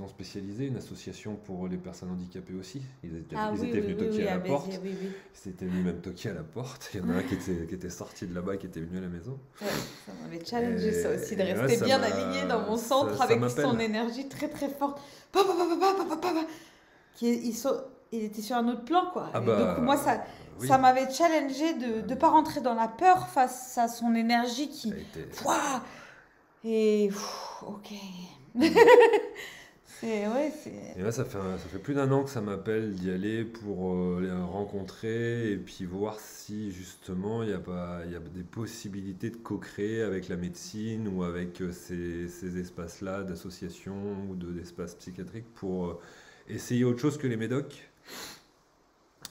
spécialisée, une association pour les personnes handicapées aussi. Ils étaient venus toquer à la porte. Ils étaient venus même toquer à la porte. Il y en a un qui était sorti de là-bas, qui était venu à la maison. Ouais, ça m'avait challengé ça aussi, de rester bien aligné dans mon centre avec son énergie très très forte. Il était sur un autre plan, quoi. Donc moi, ça m'avait challengé de ne pas rentrer dans la peur face à son énergie qui... ok. Et là, ça fait plus d'un an que ça m'appelle d'y aller pour les rencontrer et puis voir si justement il y a des possibilités de co-créer avec la médecine ou avec ces espaces-là d'association ou d'espaces psychiatriques pour essayer autre chose que les médocs.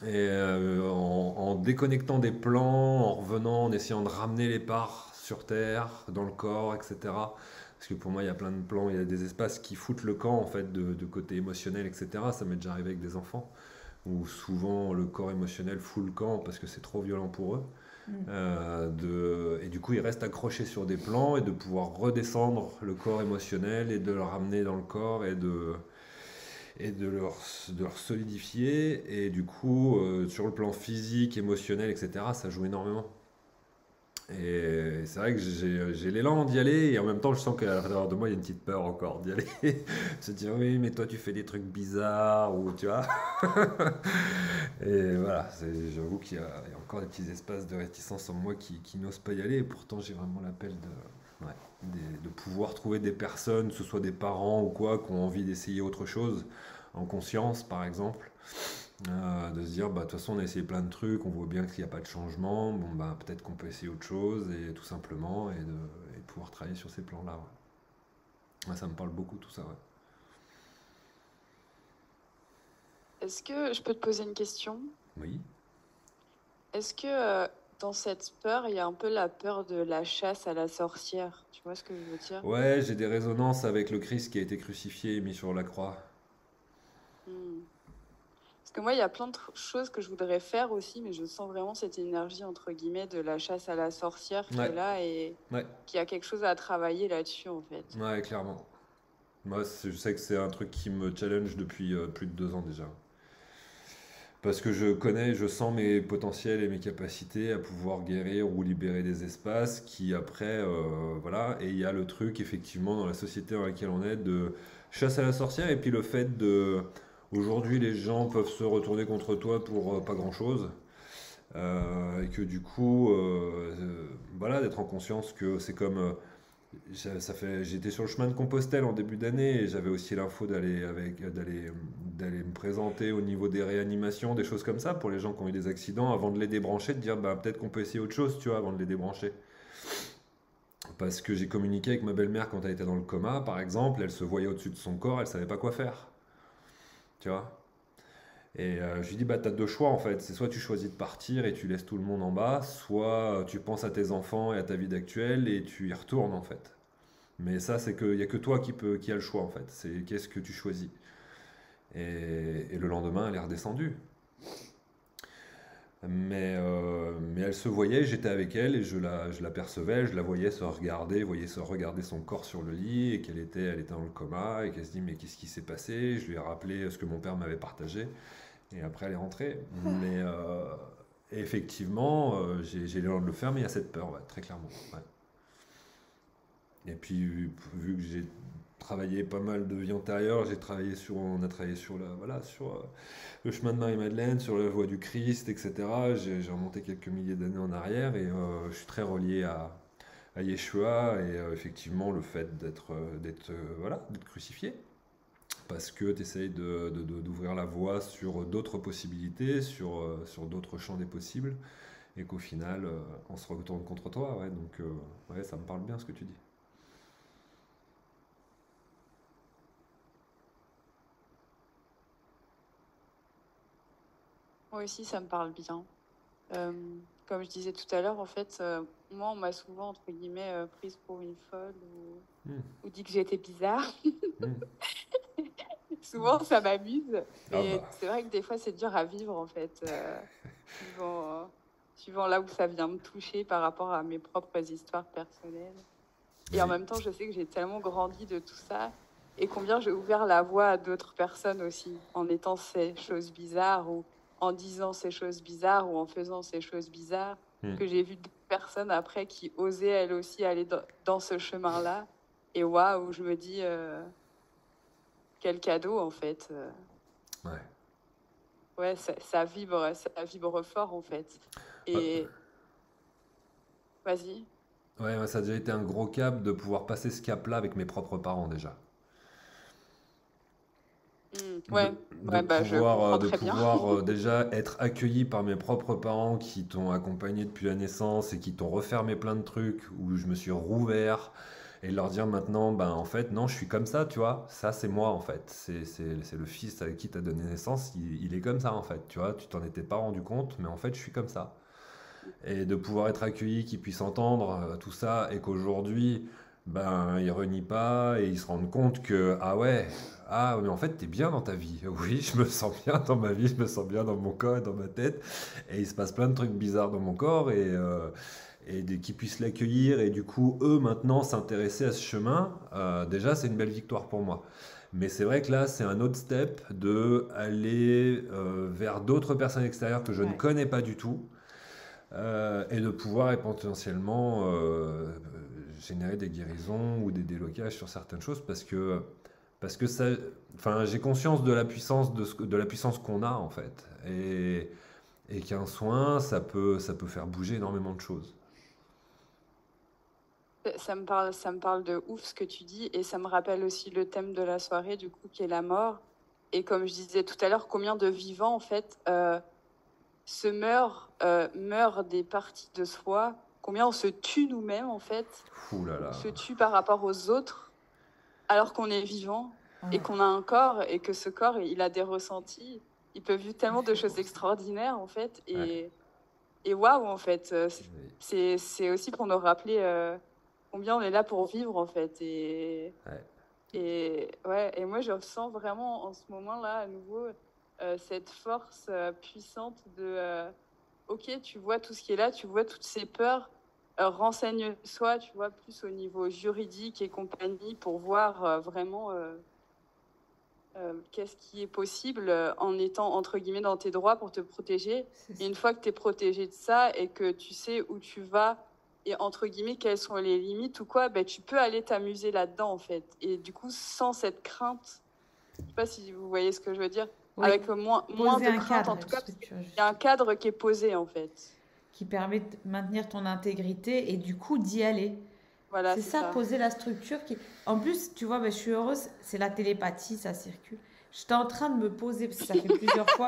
Et en déconnectant des plans, en revenant, en essayant de ramener les parts sur Terre, dans le corps, etc. Parce que pour moi, il y a plein de plans, il y a des espaces qui foutent le camp, en fait, de côté émotionnel, etc. Ça m'est déjà arrivé avec des enfants, où souvent le corps émotionnel fout le camp parce que c'est trop violent pour eux. Et du coup, ils restent accrochés sur des plans et de pouvoir redescendre le corps émotionnel et de le ramener dans le corps et de leur solidifier. Et du coup, sur le plan physique, émotionnel, etc., ça joue énormément. Et c'est vrai que j'ai l'élan d'y aller et en même temps je sens qu'à l'intérieur de moi il y a une petite peur encore d'y aller. Se dire oui mais toi tu fais des trucs bizarres ou tu vois. Et voilà, j'avoue qu'il y a encore des petits espaces de réticence en moi qui n'osent pas y aller et pourtant j'ai vraiment l'appel de pouvoir trouver des personnes, que ce soit des parents ou quoi, qui ont envie d'essayer autre chose en conscience par exemple. De se dire, de toute façon on a essayé plein de trucs, on voit bien qu'il n'y a pas de changement, peut-être qu'on peut essayer autre chose, et tout simplement, et de pouvoir travailler sur ces plans-là. Ouais. Ça me parle beaucoup tout ça. Ouais. Est-ce que je peux te poser une question ? Oui. Est-ce que dans cette peur, il y a un peu la peur de la chasse à la sorcière ? Tu vois ce que je veux dire ? Ouais, j'ai des résonances avec le Christ qui a été crucifié et mis sur la croix. Parce que moi, il y a plein de choses que je voudrais faire aussi, mais je sens vraiment cette énergie, entre guillemets, de la chasse à la sorcière qui est là et qui a quelque chose à travailler là-dessus, en fait. Ouais, clairement. Moi, je sais que c'est un truc qui me challenge depuis plus de 2 ans déjà. Parce que je sens mes potentiels et mes capacités à pouvoir guérir ou libérer des espaces qui après, voilà. Et il y a le truc, effectivement, dans la société dans laquelle on est, de chasse à la sorcière et puis le fait de... Aujourd'hui, les gens peuvent se retourner contre toi pour pas grand-chose. Et que du coup, voilà, d'être en conscience que c'est comme J'étais sur le chemin de Compostelle en début d'année et j'avais aussi l'info d'aller me présenter au niveau des réanimations, des choses comme ça pour les gens qui ont eu des accidents avant de les débrancher, de dire bah, peut-être qu'on peut essayer autre chose, tu vois, avant de les débrancher. Parce que j'ai communiqué avec ma belle-mère quand elle était dans le coma, par exemple, elle se voyait au-dessus de son corps, elle savait pas quoi faire, tu vois. Et je lui dis, bah, t'as deux choix en fait. C'est soit tu choisis de partir et tu laisses tout le monde en bas, soit tu penses à tes enfants et à ta vie d'actuelle et tu y retournes en fait. Mais ça, c'est qu'il n'y a que toi qui a le choix en fait. C'est qu'est-ce que tu choisis. Et le lendemain, elle est redescendue. Mais elle se voyait, j'étais avec elle et je la percevais, je la voyais se regarder son corps sur le lit et elle était dans le coma et qu'elle se dit mais qu'est-ce qui s'est passé? Je lui ai rappelé ce que mon père m'avait partagé et après elle est rentrée. Mais effectivement, j'ai l'élan de le faire, mais il y a cette peur, ouais, très clairement. Ouais. Et puis vu que j'ai travaillé pas mal de vies antérieures, on a travaillé sur le chemin de Marie-Madeleine, sur la voie du Christ, etc. J'ai remonté quelques milliers d'années en arrière et je suis très relié à Yeshua et effectivement le fait d'être crucifié parce que tu essayes d'ouvrir la voie sur d'autres possibilités, sur d'autres champs des possibles et qu'au final on se retourne contre toi. Ouais, donc ouais, ça me parle bien ce que tu dis. Moi aussi, ça me parle bien. Euh, Comme je disais tout à l'heure, en fait, moi, on m'a souvent, entre guillemets, prise pour une folle Hmm, ou dit que j'étais bizarre. hmm. Souvent, ça m'amuse. Ah Mais bah, c'est vrai que des fois, c'est dur à vivre, en fait, suivant là où ça vient me toucher par rapport à mes propres histoires personnelles. Et en oui. même temps, je sais que j'ai tellement grandi de tout ça et combien j'ai ouvert la voie à d'autres personnes aussi en étant ces choses bizarres ou en disant ces choses bizarres ou en faisant ces choses bizarres, Hmm. que j'ai vu d'autres personnes après qui osaient elles aussi aller dans ce chemin-là. Et waouh, je me dis, quel cadeau en fait. Ouais. Ouais, ça vibre fort en fait. Ouais, Et vas-y. ouais, ça a déjà été un gros cap de pouvoir passer ce cap-là avec mes propres parents déjà. Ouais, ouais, bah je comprends De très bien. pouvoir déjà être accueilli par mes propres parents qui t'ont accompagné depuis la naissance et qui t'ont refermé plein de trucs où je me suis rouvert et leur dire maintenant, ben en fait, non, je suis comme ça, tu vois, ça c'est moi en fait, c'est le fils avec qui t'as donné naissance, il est comme ça en fait, tu vois, tu t'en étais pas rendu compte, mais en fait, je suis comme ça. Et de pouvoir être accueilli, qu'ils puissent entendre tout ça et qu'aujourd'hui, ben, ils renient pas et ils se rendent compte que, ah ouais, ah, mais en fait, t'es bien dans ta vie. Oui, je me sens bien dans ma vie, je me sens bien dans mon corps et dans ma tête. Et il se passe plein de trucs bizarres dans mon corps qu'ils puissent l'accueillir et du coup, eux, maintenant, s'intéresser à ce chemin, déjà, c'est une belle victoire pour moi. Mais c'est vrai que là, c'est un autre step de aller vers d'autres personnes extérieures que je ne Ouais. connais pas du tout et de pouvoir potentiellement générer des guérisons ou des délocages sur certaines choses parce que ça, enfin, j'ai conscience de la puissance de la puissance qu'on a en fait et qu'un soin ça peut faire bouger énormément de choses. Ça me parle de ouf ce que tu dis et ça me rappelle aussi le thème de la soirée du coup qui est la mort. Et comme je disais tout à l'heure, combien de vivants en fait meurent des parties de soi, combien on se tue nous-mêmes en fait, Ouh là on là. se tue par rapport aux autres alors qu'on est vivant et Ouais. qu'on a un corps et que ce corps il a des ressentis, il peut vivre tellement de choses extraordinaires en fait Ouais. et waouh en fait, Oui. c'est aussi pour nous rappeler combien on est là pour vivre en fait Ouais. et ouais et moi je ressens vraiment en ce moment-là à nouveau cette force puissante de ok tu vois tout ce qui est là, tu vois toutes ces peurs, renseigne-toi, tu vois plus au niveau juridique et compagnie pour voir vraiment qu'est-ce qui est possible en étant entre guillemets dans tes droits pour te protéger. C'est Et ça. une fois que tu es protégé de ça et que tu sais où tu vas et entre guillemets quelles sont les limites ou quoi, ben, tu peux aller t'amuser là-dedans en fait. Et du coup, sans cette crainte, je sais pas si vous voyez ce que je veux dire, Oui, avec moins poser de un crainte en cadre, tout une cas, parce qu'il structure y a un juste, cadre qui est posé en fait. qui permet de maintenir ton intégrité et du coup d'y aller. Voilà, C'est c'est ça, ça. poser la structure qui... En plus, tu vois, ben, je suis heureuse, c'est la télépathie, ça circule. J'étais en train de me poser, parce que ça fait plusieurs fois.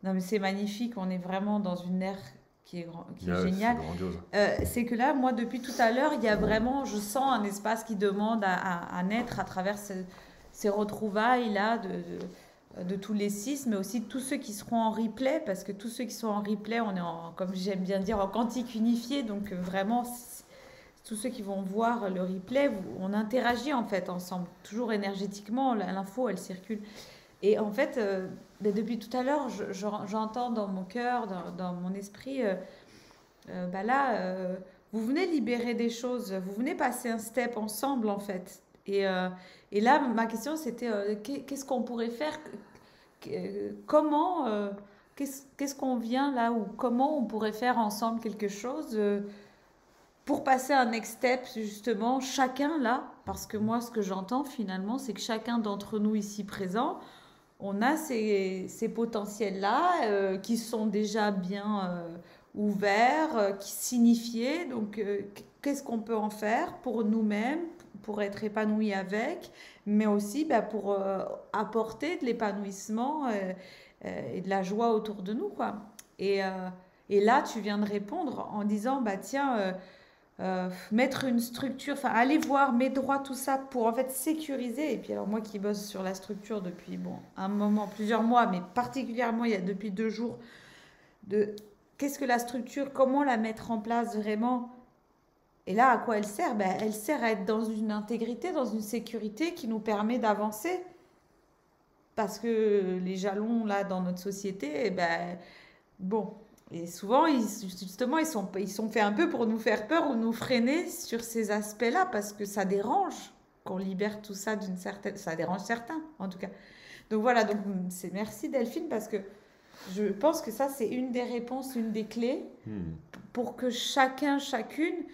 Non, mais c'est magnifique, on est vraiment dans une ère qui est Ah ouais, c'est géniale. grandiose. C'est que là, moi, depuis tout à l'heure, il y a vraiment, je sens un espace qui demande à naître à travers ces retrouvailles-là de tous les six, mais aussi de tous ceux qui seront en replay, parce que tous ceux qui sont en replay, on est en, comme j'aime bien dire, en quantique unifié, donc vraiment, tous ceux qui vont voir le replay, on interagit en fait ensemble, toujours énergétiquement, l'info, elle circule. Et en fait, ben, depuis tout à l'heure, j'entends dans mon cœur, dans mon esprit, bah là, vous venez libérer des choses, vous venez passer un step ensemble en fait. Et là, ma question c'était qu'est-ce qu'on pourrait faire, comment, qu'est-ce qu'on vient là, ou comment on pourrait faire ensemble quelque chose pour passer un next step justement, chacun là, parce que moi ce que j'entends finalement, c'est que chacun d'entre nous ici présents, on a ces potentiels-là qui sont déjà bien ouverts, qui signifiés. Donc, qu'est-ce qu'on peut en faire pour nous-mêmes, pour être épanouis avec, mais aussi bah, pour apporter de l'épanouissement et de la joie autour de nous, quoi. Et, euh, et là, tu viens de répondre en disant, bah tiens, mettre une structure, enfin aller voir mes droits, tout ça pour en fait sécuriser. Et puis alors moi qui bosse sur la structure depuis bon un moment, plusieurs mois, mais particulièrement il y a depuis 2 jours, de qu'est-ce que la structure, comment la mettre en place vraiment. Et là à quoi elle sert? Ben, elle sert à être dans une intégrité, dans une sécurité qui nous permet d'avancer. Parce que les jalons là dans notre société, eh ben, bon, et souvent, justement, ils sont faits un peu pour nous faire peur ou nous freiner sur ces aspects-là, parce que ça dérange qu'on libère tout ça d'une certaine... Ça dérange certains, en tout cas. Donc voilà, donc c'est merci Delphine, parce que je pense que ça, c'est une des réponses, une des clés, Hmm. pour que chacun, chacune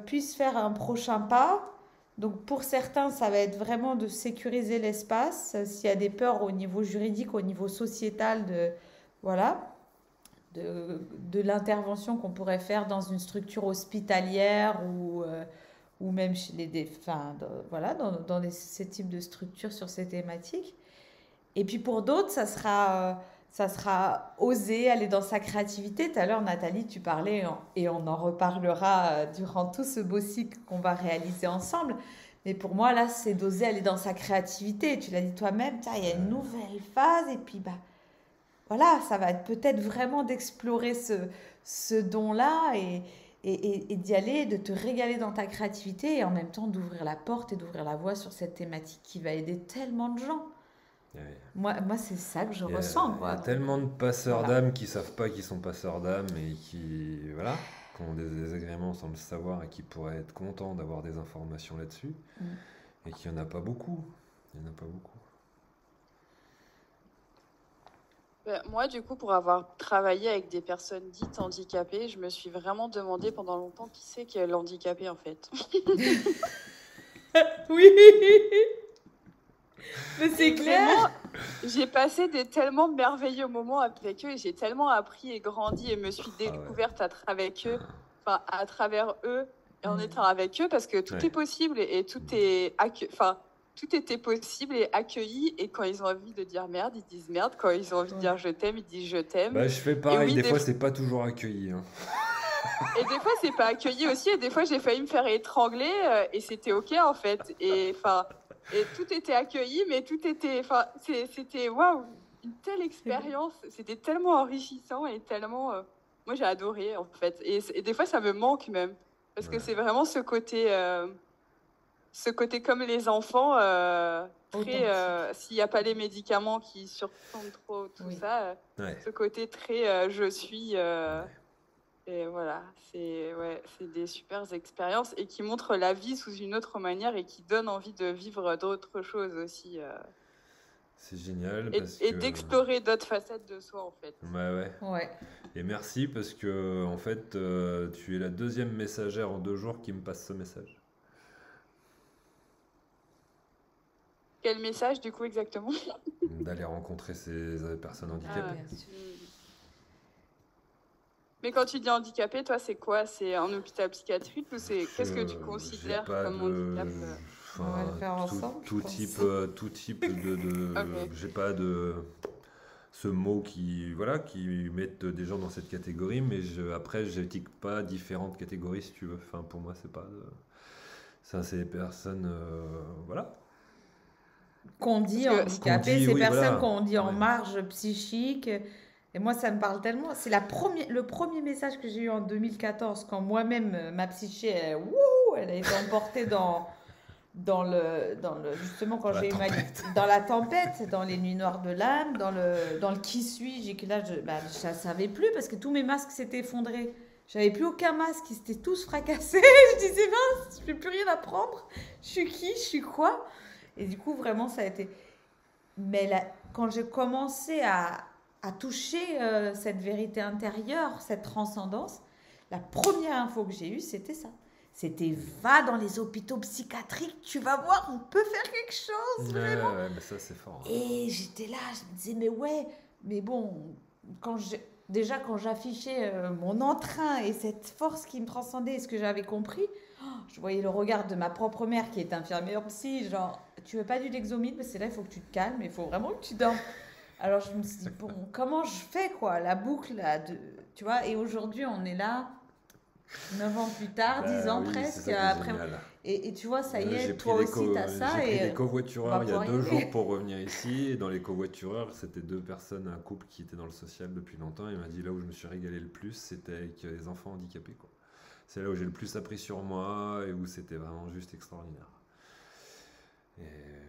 puisse faire un prochain pas. Donc pour certains, ça va être vraiment de sécuriser l'espace, s'il y a des peurs au niveau juridique, au niveau sociétal, voilà, de l'intervention qu'on pourrait faire dans une structure hospitalière ou même chez enfin, voilà, ces types de structures sur ces thématiques. Et puis pour d'autres, ça sera oser aller dans sa créativité. Tout à l'heure, Nathalie, tu parlais, et on en reparlera durant tout ce beau cycle qu'on va réaliser ensemble. Mais pour moi, là, c'est d'oser aller dans sa créativité. Tu l'as dit toi-même, tiens, il y a une nouvelle phase, et puis bah, voilà, ça va être peut-être vraiment d'explorer ce don-là et d'y aller, de te régaler dans ta créativité et en même temps d'ouvrir la porte et d'ouvrir la voie sur cette thématique qui va aider tellement de gens. Ouais. Moi c'est ça que je Il y a, ressens, il y quoi. a Donc, tellement de passeurs voilà. d'âme qui savent pas qu'ils sont passeurs d'âme et qui, voilà, qui ont des désagréments sans le savoir et qui pourraient être contents d'avoir des informations là-dessus. Mm. Et qu'il n'y en a pas beaucoup. Il n'y en a pas beaucoup. Moi, du coup, pour avoir travaillé avec des personnes dites handicapées, je me suis vraiment demandé pendant longtemps qui c'est qui est l'handicapé en fait. Oui, mais c'est Et clair. vraiment, j'ai passé des tellement merveilleux moments avec eux et j'ai tellement appris et grandi et me suis Ah ouais. découverte avec eux, enfin à travers eux et en Mm. étant avec eux parce que tout Ouais. est possible et tout est enfin tout était possible et accueilli et quand ils ont envie de dire merde, ils disent merde, quand ils ont envie de Ouais. dire je t'aime, ils disent je t'aime. Bah, je fais Et pareil, oui, des fois c'est pas toujours accueilli. Hein. et des fois c'est pas accueilli aussi et des fois j'ai failli me faire étrangler et c'était ok en fait et enfin et tout était accueilli mais tout était enfin c'était waouh une telle expérience, c'était tellement enrichissant et tellement moi j'ai adoré en fait et des fois ça me manque même parce que Ouais. c'est vraiment ce côté comme les enfants très Authentique. s'il n'y a pas les médicaments qui surplombent trop tout Oui. ça Ouais. ce côté très je suis Ouais. et voilà, c'est des super expériences et qui montrent la vie sous une autre manière et qui donnent envie de vivre d'autres choses aussi C'est génial et, parce et que. d'explorer d'autres facettes de soi en fait. Ouais. Ouais. Et merci parce que en fait, tu es la deuxième messagère en 2 jours qui me passe ce message. Quel message du coup exactement? D'aller rencontrer ces personnes handicapées. Bien sûr. Mais quand tu dis handicapé, toi, c'est quoi? C'est un hôpital psychiatrique ou qu'est-ce que tu J'ai considères pas comme de... handicap? On va le Enfin, faire ensemble, je tout pense. type de... Ok. J'ai pas de... Ce mot voilà, qui mettent des gens dans cette catégorie, mais après, j'éthique pas différentes catégories, si tu veux. Enfin, pour moi, c'est pas de... Ça, c'est les personnes... voilà. Qu'on dit Parce que handicapé, ces Oui, personnes voilà. qu'on dit en Ouais. marge psychique. Et moi, ça me parle tellement. C'est le premier message que j'ai eu en 2014, quand moi-même, ma psyché, elle a été emportée justement, quand La j'ai eu tempête. dans la tempête, dans les nuits noires de l'âme, dans le qui suis-je, et que là, je ne savais plus parce que tous mes masques s'étaient effondrés. J'avais plus aucun masque, ils s'étaient tous fracassés. Je disais, mince, je n'ai plus rien à prendre. Je suis qui? Je suis quoi? Et du coup, vraiment, ça a été. Mais là, quand j'ai commencé à toucher cette vérité intérieure, cette transcendance, la première info que j'ai eue, c'était ça. C'était va dans les hôpitaux psychiatriques, tu vas voir, on peut faire quelque chose, vraiment. Ouais, mais ça, c'est fort. Et j'étais là, je me disais, mais ouais, mais bon, déjà quand j'affichais mon entrain et cette force qui me transcendait, ce que j'avais compris, je voyais le regard de ma propre mère qui est infirmière psy, genre, tu veux pas du Lexomil, parce que là, il faut que tu te calmes, il faut vraiment que tu dormes. Alors je me suis dit, bon, comment je fais, quoi, la boucle, là, tu vois, et aujourd'hui, on est là, 9 ans plus tard, 10 ans Oui, c'est presque, ça qui est après. génial. Et tu vois, ça y J'ai est, pris toi des aussi, t'as ça, j'ai pris et des covoitureurs on il y va a pouvoir y 2 aller. jours pour revenir ici. Et dans les covoitureurs, c'était 2 personnes, un couple qui était dans le social depuis longtemps. Il m'a dit là où je me suis régalé le plus, c'était avec les enfants handicapés, quoi. C'est là où j'ai le plus appris sur moi et où c'était vraiment juste extraordinaire. Et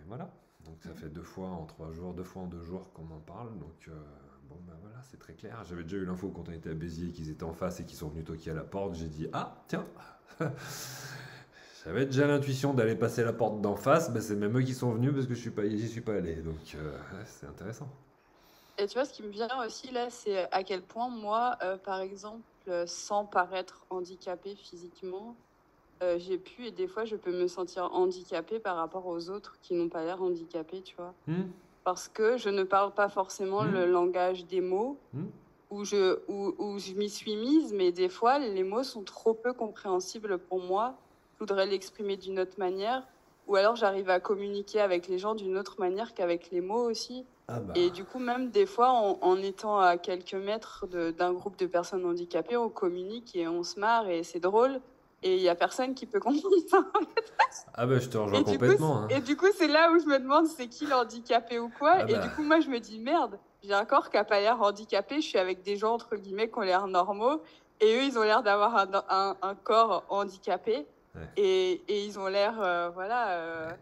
voilà. Donc ça fait 2 fois en 3 jours, 2 fois en 2 jours qu'on en parle. Donc bon, ben voilà, c'est très clair. J'avais déjà eu l'info quand on était à Béziers qu'ils étaient en face et qu'ils sont venus toquer à la porte. J'ai dit ah tiens. J'avais déjà l'intuition d'aller passer la porte d'en face, ben c'est même eux qui sont venus parce que j'y suis pas allé. Donc ouais, c'est intéressant. Et tu vois, ce qui me vient aussi là, c'est à quel point moi, par exemple, sans paraître handicapée physiquement, j'ai pu et des fois je peux me sentir handicapée par rapport aux autres qui n'ont pas l'air handicapés, tu vois. Parce que je ne parle pas forcément le langage des mots, où je m'y suis mise, mais des fois les mots sont trop peu compréhensibles pour moi. Je voudrais l'exprimer d'une autre manière, ou alors j'arrive à communiquer avec les gens d'une autre manière qu'avec les mots aussi. Ah bah. Et du coup, même des fois, en étant à quelques mètres d'un groupe de personnes handicapées, on communique et on se marre et c'est drôle. Et il n'y a personne qui peut comprendre ça. Ah bah je te rejoins Et complètement. Hein. du coup, c'est là où je me demande c'est qui l'handicapé ou quoi. Ah Et bah. du coup, moi, je me dis merde, j'ai un corps qui n'a pas l'air handicapé. Je suis avec des gens, entre guillemets, qui ont l'air normaux. Et eux, ils ont l'air d'avoir un corps handicapé. Ouais. Et ils ont l'air, voilà.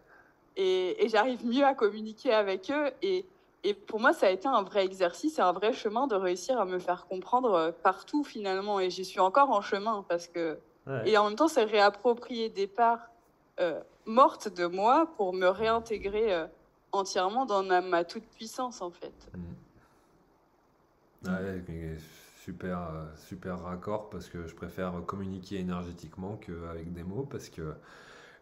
Et j'arrive mieux à communiquer avec eux. Et pour moi, ça a été un vrai exercice et un vrai chemin de réussir à me faire comprendre partout, finalement. Et j'y suis encore en chemin parce que... Ouais. Et en même temps, c'est réapproprier des parts mortes de moi pour me réintégrer entièrement dans ma toute-puissance, en fait. Ouais, super raccord parce que je préfère communiquer énergétiquement qu'avec des mots parce que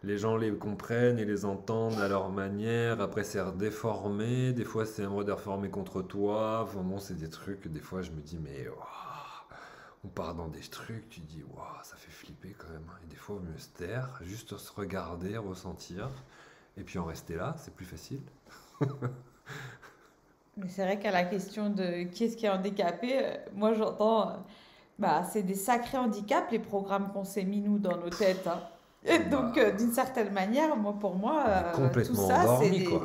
les gens les comprennent et les entendent à leur manière. Après, c'est redéformé. Des fois, c'est un mot déformé contre toi. Enfin, bon, c'est des trucs. Des fois, je me dis, mais on part dans des trucs. Tu dis, ça fait flipper quand même. Et des fois, il vaut mieux se taire, juste se regarder, ressentir. Et puis en rester là, c'est plus facile. Mais c'est vrai qu'à la question de qui est-ce qui est handicapé, moi j'entends, c'est des sacrés handicaps, les programmes qu'on s'est mis nous dans nos têtes. Hein. Et donc, d'une certaine manière, pour moi, tout ça, endormi, quoi.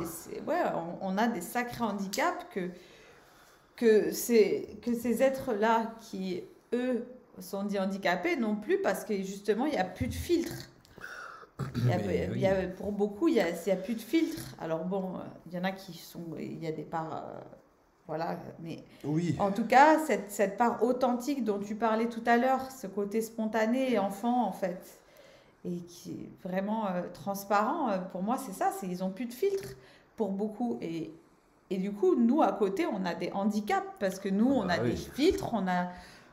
On a des sacrés handicaps que ces êtres-là qui, eux, sont dits handicapés non plus parce que justement, il n'y a plus de filtre. Pour beaucoup, il n'y a plus de filtre. Alors bon, il y en a qui sont... Il y a des parts... voilà, mais oui. En tout cas, cette part authentique dont tu parlais tout à l'heure, ce côté spontané et enfant, en fait, et qui est vraiment transparent, pour moi, c'est ça, ils n'ont plus de filtre pour beaucoup. Et du coup, nous, à côté, on a des handicaps, parce que nous, on a des filtres,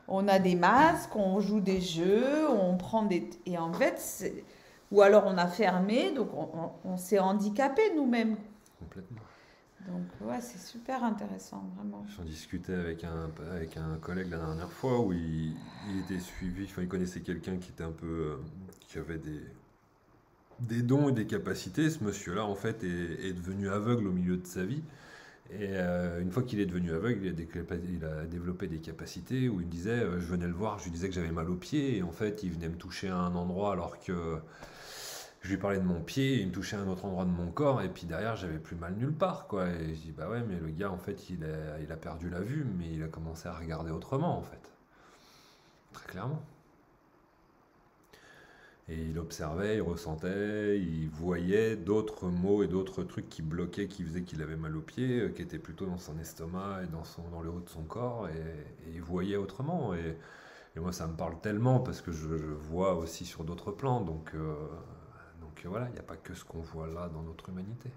on a des masques, on joue des jeux, on prend des... Et en fait, ou alors on a fermé, donc on s'est handicapé nous-mêmes. Complètement. Donc, ouais, c'est super intéressant, vraiment. J'en discutais avec un collègue la dernière fois où il était suivi, enfin, il connaissait quelqu'un qui était un peu, qui avait des dons et des capacités. Ce monsieur-là, en fait, est devenu aveugle au milieu de sa vie. Et une fois qu'il est devenu aveugle, il a développé des capacités où il me disait, je venais le voir, je lui disais que j'avais mal au pied, et en fait, il venait me toucher à un endroit alors que je lui parlais de mon pied, et il me touchait à un autre endroit de mon corps, et puis derrière, j'avais plus mal nulle part, quoi. Et je dis, bah ouais, mais le gars, en fait, il a perdu la vue, mais il a commencé à regarder autrement, en fait. Très clairement. Et il observait, il ressentait, il voyait d'autres mots et d'autres trucs qui bloquaient, qui faisaient qu'il avait mal au pied, qui étaient plutôt dans son estomac et dans le haut de son corps, et il voyait autrement. Et moi, ça me parle tellement parce que je vois aussi sur d'autres plans. Donc voilà, il n'y a pas que ce qu'on voit là dans notre humanité.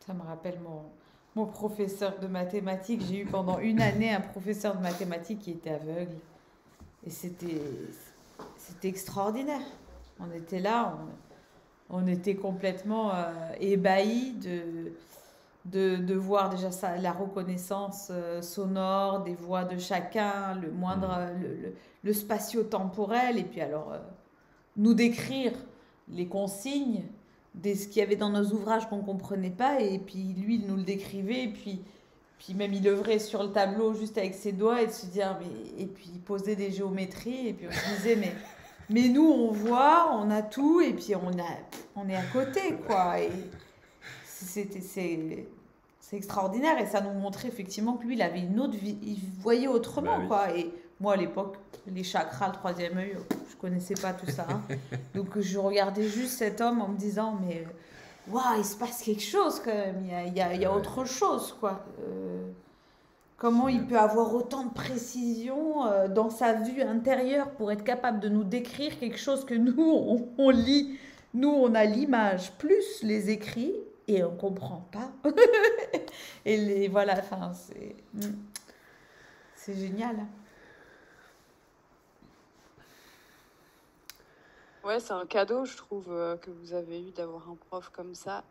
Ça me rappelle mon professeur de mathématiques. J'ai eu pendant une année un professeur de mathématiques qui était aveugle. Et c'était extraordinaire. On était là, on était complètement ébahis de voir déjà ça, la reconnaissance sonore des voix de chacun, le moindre, le spatio-temporel, et puis alors nous décrire les consignes de ce qu'il y avait dans nos ouvrages qu'on ne comprenait pas, et puis lui, il nous le décrivait, et puis même il œuvrait sur le tableau juste avec ses doigts, et de se dire, et puis il posait des géométries, et puis on se disait, mais nous, on voit, on a tout, et puis on est à côté, quoi. Et c'est extraordinaire, et ça nous montrait effectivement que lui, il avait une autre vie, il voyait autrement, Bah oui. quoi. Et moi, à l'époque, les chakras, le troisième œil, je connaissais pas tout ça, hein. Donc je regardais juste cet homme en me disant, mais waouh, il se passe quelque chose quand même, il y a autre chose, quoi. Comment il peut avoir autant de précision dans sa vue intérieure pour être capable de nous décrire quelque chose que nous, on lit. Nous, on a l'image plus les écrits et on comprend pas. Et voilà, enfin, c'est génial. Ouais, c'est un cadeau, je trouve, que vous avez eu d'avoir un prof comme ça.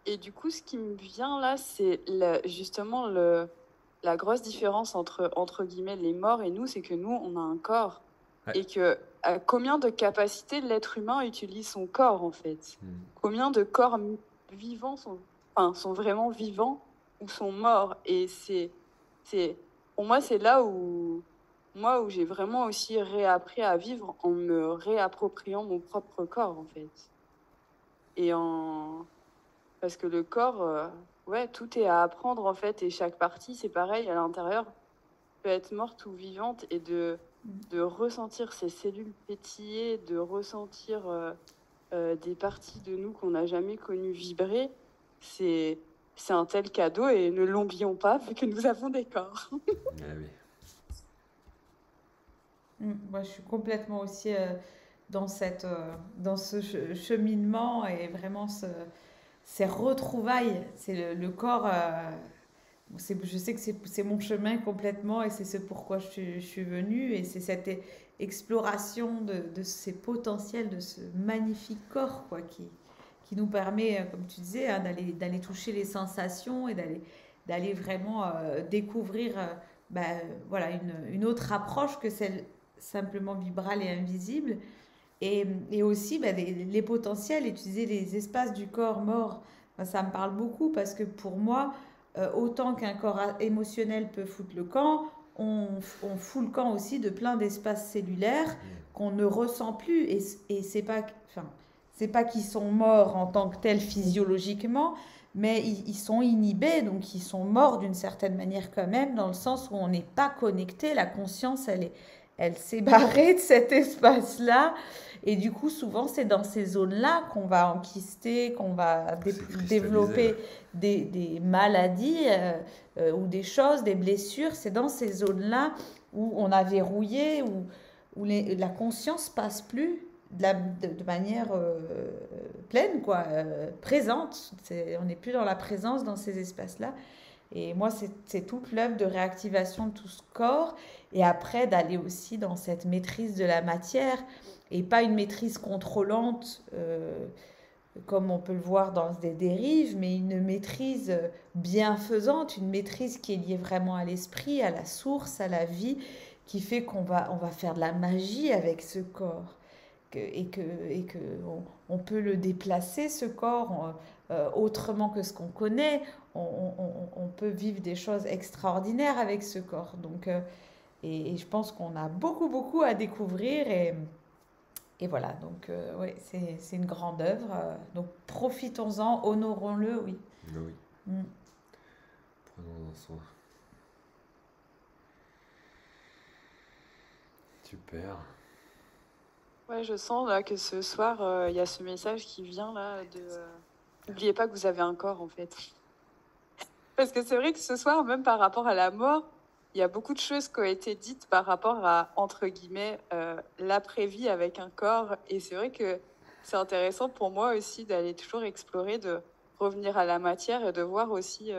Et du coup, ce qui me vient là, c'est justement la grosse différence entre guillemets, les morts et nous, c'est que nous, on a un corps. Ouais. Et que combien de capacités l'être humain utilise son corps, en fait? Combien de corps vivants sont vraiment vivants ou sont morts? Et pour moi, c'est là où j'ai vraiment aussi réappris à vivre en me réappropriant mon propre corps, en fait. Parce que le corps, ouais, tout est à apprendre, en fait, et chaque partie, c'est pareil, à l'intérieur, peut être morte ou vivante, et de ressentir ces cellules pétiller, de ressentir des parties de nous qu'on n'a jamais connues vibrer, c'est un tel cadeau, et ne l'oublions pas, vu que nous avons des corps. Ah oui. Moi, je suis complètement aussi dans ce cheminement, et vraiment ces retrouvailles. C'est le corps. Je sais que c'est mon chemin complètement, et c'est ce pourquoi je suis venue. Et c'est cette exploration de ces potentiels, de ce magnifique corps, quoi, qui nous permet, comme tu disais, hein, d'aller toucher les sensations et d'aller vraiment découvrir voilà, une autre approche que celle simplement vibrale et invisible. Et aussi les potentiels, et tu disais les espaces du corps mort. Enfin, ça me parle beaucoup parce que pour moi, autant qu'un corps émotionnel peut foutre le camp, on fout le camp aussi de plein d'espaces cellulaires qu'on ne ressent plus. Et c'est pas qu'ils sont morts en tant que tels physiologiquement, mais ils sont inhibés, donc ils sont morts d'une certaine manière quand même, dans le sens où on n'est pas connecté. La conscience, elle s'est barrée de cet espace-là. Et du coup, souvent, c'est dans ces zones-là qu'on va enquister, qu'on va développer des maladies ou des choses, des blessures. C'est dans ces zones-là où on a verrouillé, où la conscience passe plus de manière pleine, quoi, présente. On n'est plus dans la présence dans ces espaces-là. Et moi, c'est toute l'œuvre de réactivation de tout ce corps. Et après, d'aller aussi dans cette maîtrise de la matière, et pas une maîtrise contrôlante comme on peut le voir dans des dérives, mais une maîtrise bienfaisante, une maîtrise qui est liée vraiment à l'esprit, à la source, à la vie, qui fait on va faire de la magie avec ce corps. Et que on peut le déplacer, ce corps, autrement que ce qu'on connaît. On peut vivre des choses extraordinaires avec ce corps. Donc, et je pense qu'on a beaucoup, beaucoup à découvrir. Et voilà, donc ouais, c'est une grande œuvre. Donc profitons-en, honorons-le, oui. Oui, Mm. prenons-en soin. Super. Ouais, je sens là que ce soir, il y a ce message qui vient là de n'oubliez pas que vous avez un corps en fait. Parce que c'est vrai que ce soir, même par rapport à la mort, il y a beaucoup de choses qui ont été dites par rapport à, entre guillemets, l'après-vie avec un corps. Et c'est vrai que c'est intéressant pour moi aussi d'aller toujours explorer, de revenir à la matière et de voir aussi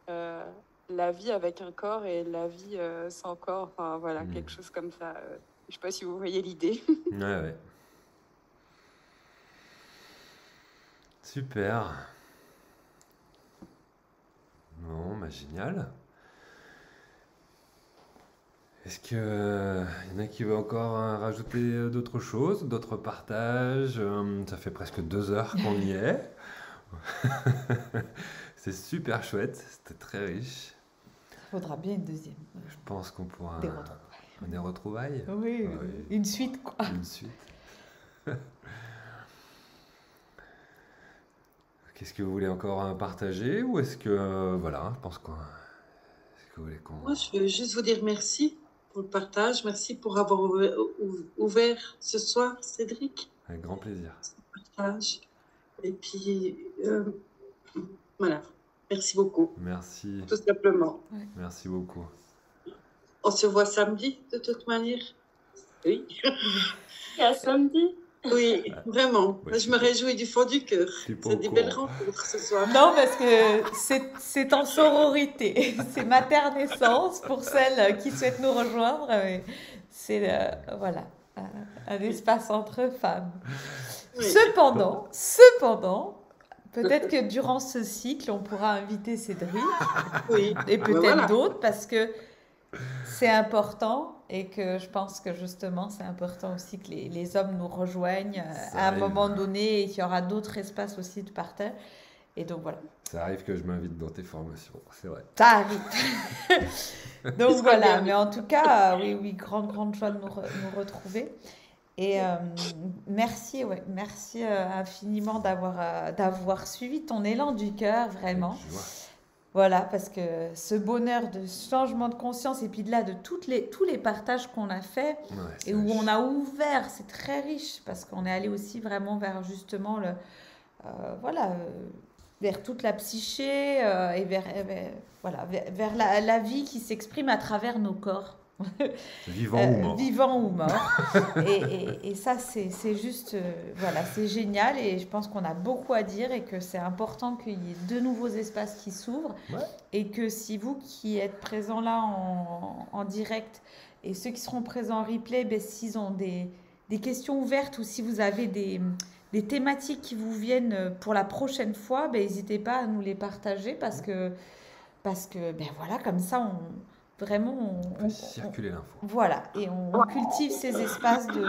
la vie avec un corps et la vie sans corps. Enfin voilà, quelque chose comme ça. Je sais pas si vous voyez l'idée. Ouais, ouais. Super. Bon, bah génial. Est-ce qu'il y en a qui veulent encore rajouter d'autres choses, d'autres partages? Ça fait presque 2 heures qu'on y est. C'est super chouette, c'était très riche. Il faudra bien une deuxième. Je pense qu'on pourra... Des retrouvailles. Des retrouvailles? Oui, Oui. une suite, quoi. Une suite. Qu'est-ce que vous voulez encore partager? Ou est-ce que... voilà, je pense qu'on... Est-ce que vous voulez qu'on... Moi, je veux juste vous dire merci pour le partage. Merci pour avoir ouvert ce soir, Cédric, Avec grand plaisir. ce partage. Et puis, voilà. Merci beaucoup, Merci. tout simplement. Merci beaucoup. On se voit samedi, de toute manière. Oui. À samedi. Oui, vraiment. Ouais, Je me réjouis du fond du cœur. Je suis pas C'est au des belles courant. rencontres ce soir. Non, parce que c'est en sororité. C'est Mater Naissance pour celles qui souhaitent nous rejoindre. C'est voilà, un espace entre femmes. Oui. Cependant, peut-être que durant ce cycle, on pourra inviter Cédric Oui. et peut-être Voilà. d'autres parce que c'est important et que je pense que justement c'est important aussi que les hommes nous rejoignent Ça à un arrive. moment donné et qu'il y aura d'autres espaces aussi de partage. Et donc voilà, Ça arrive que je m'invite dans tes formations, c'est vrai. ça arrive. Donc sera voilà, bien. mais en tout cas, oui, grande joie de nous retrouver. Et merci infiniment d'avoir suivi ton élan du cœur, vraiment. Avec joie. Voilà, parce que ce bonheur de changement de conscience et puis de là, de tous les partages qu'on a fait Ouais, c'est et où riche. on a ouvert, c'est très riche parce qu'on est allé aussi vraiment vers justement vers toute la psyché et vers la vie qui s'exprime à travers nos corps. Vivant ou mort. Vivant ou mort. Et ça, c'est juste, voilà, c'est génial. Et je pense qu'on a beaucoup à dire et que c'est important qu'il y ait de nouveaux espaces qui s'ouvrent. Ouais. Et que si vous qui êtes présents là en direct et ceux qui seront présents en replay, ben, s'ils ont des questions ouvertes ou si vous avez des thématiques qui vous viennent pour la prochaine fois, ben, n'hésitez pas à nous les partager parce que ben voilà, comme ça, vraiment, On fait circuler l'info. voilà, et on cultive ces espaces de...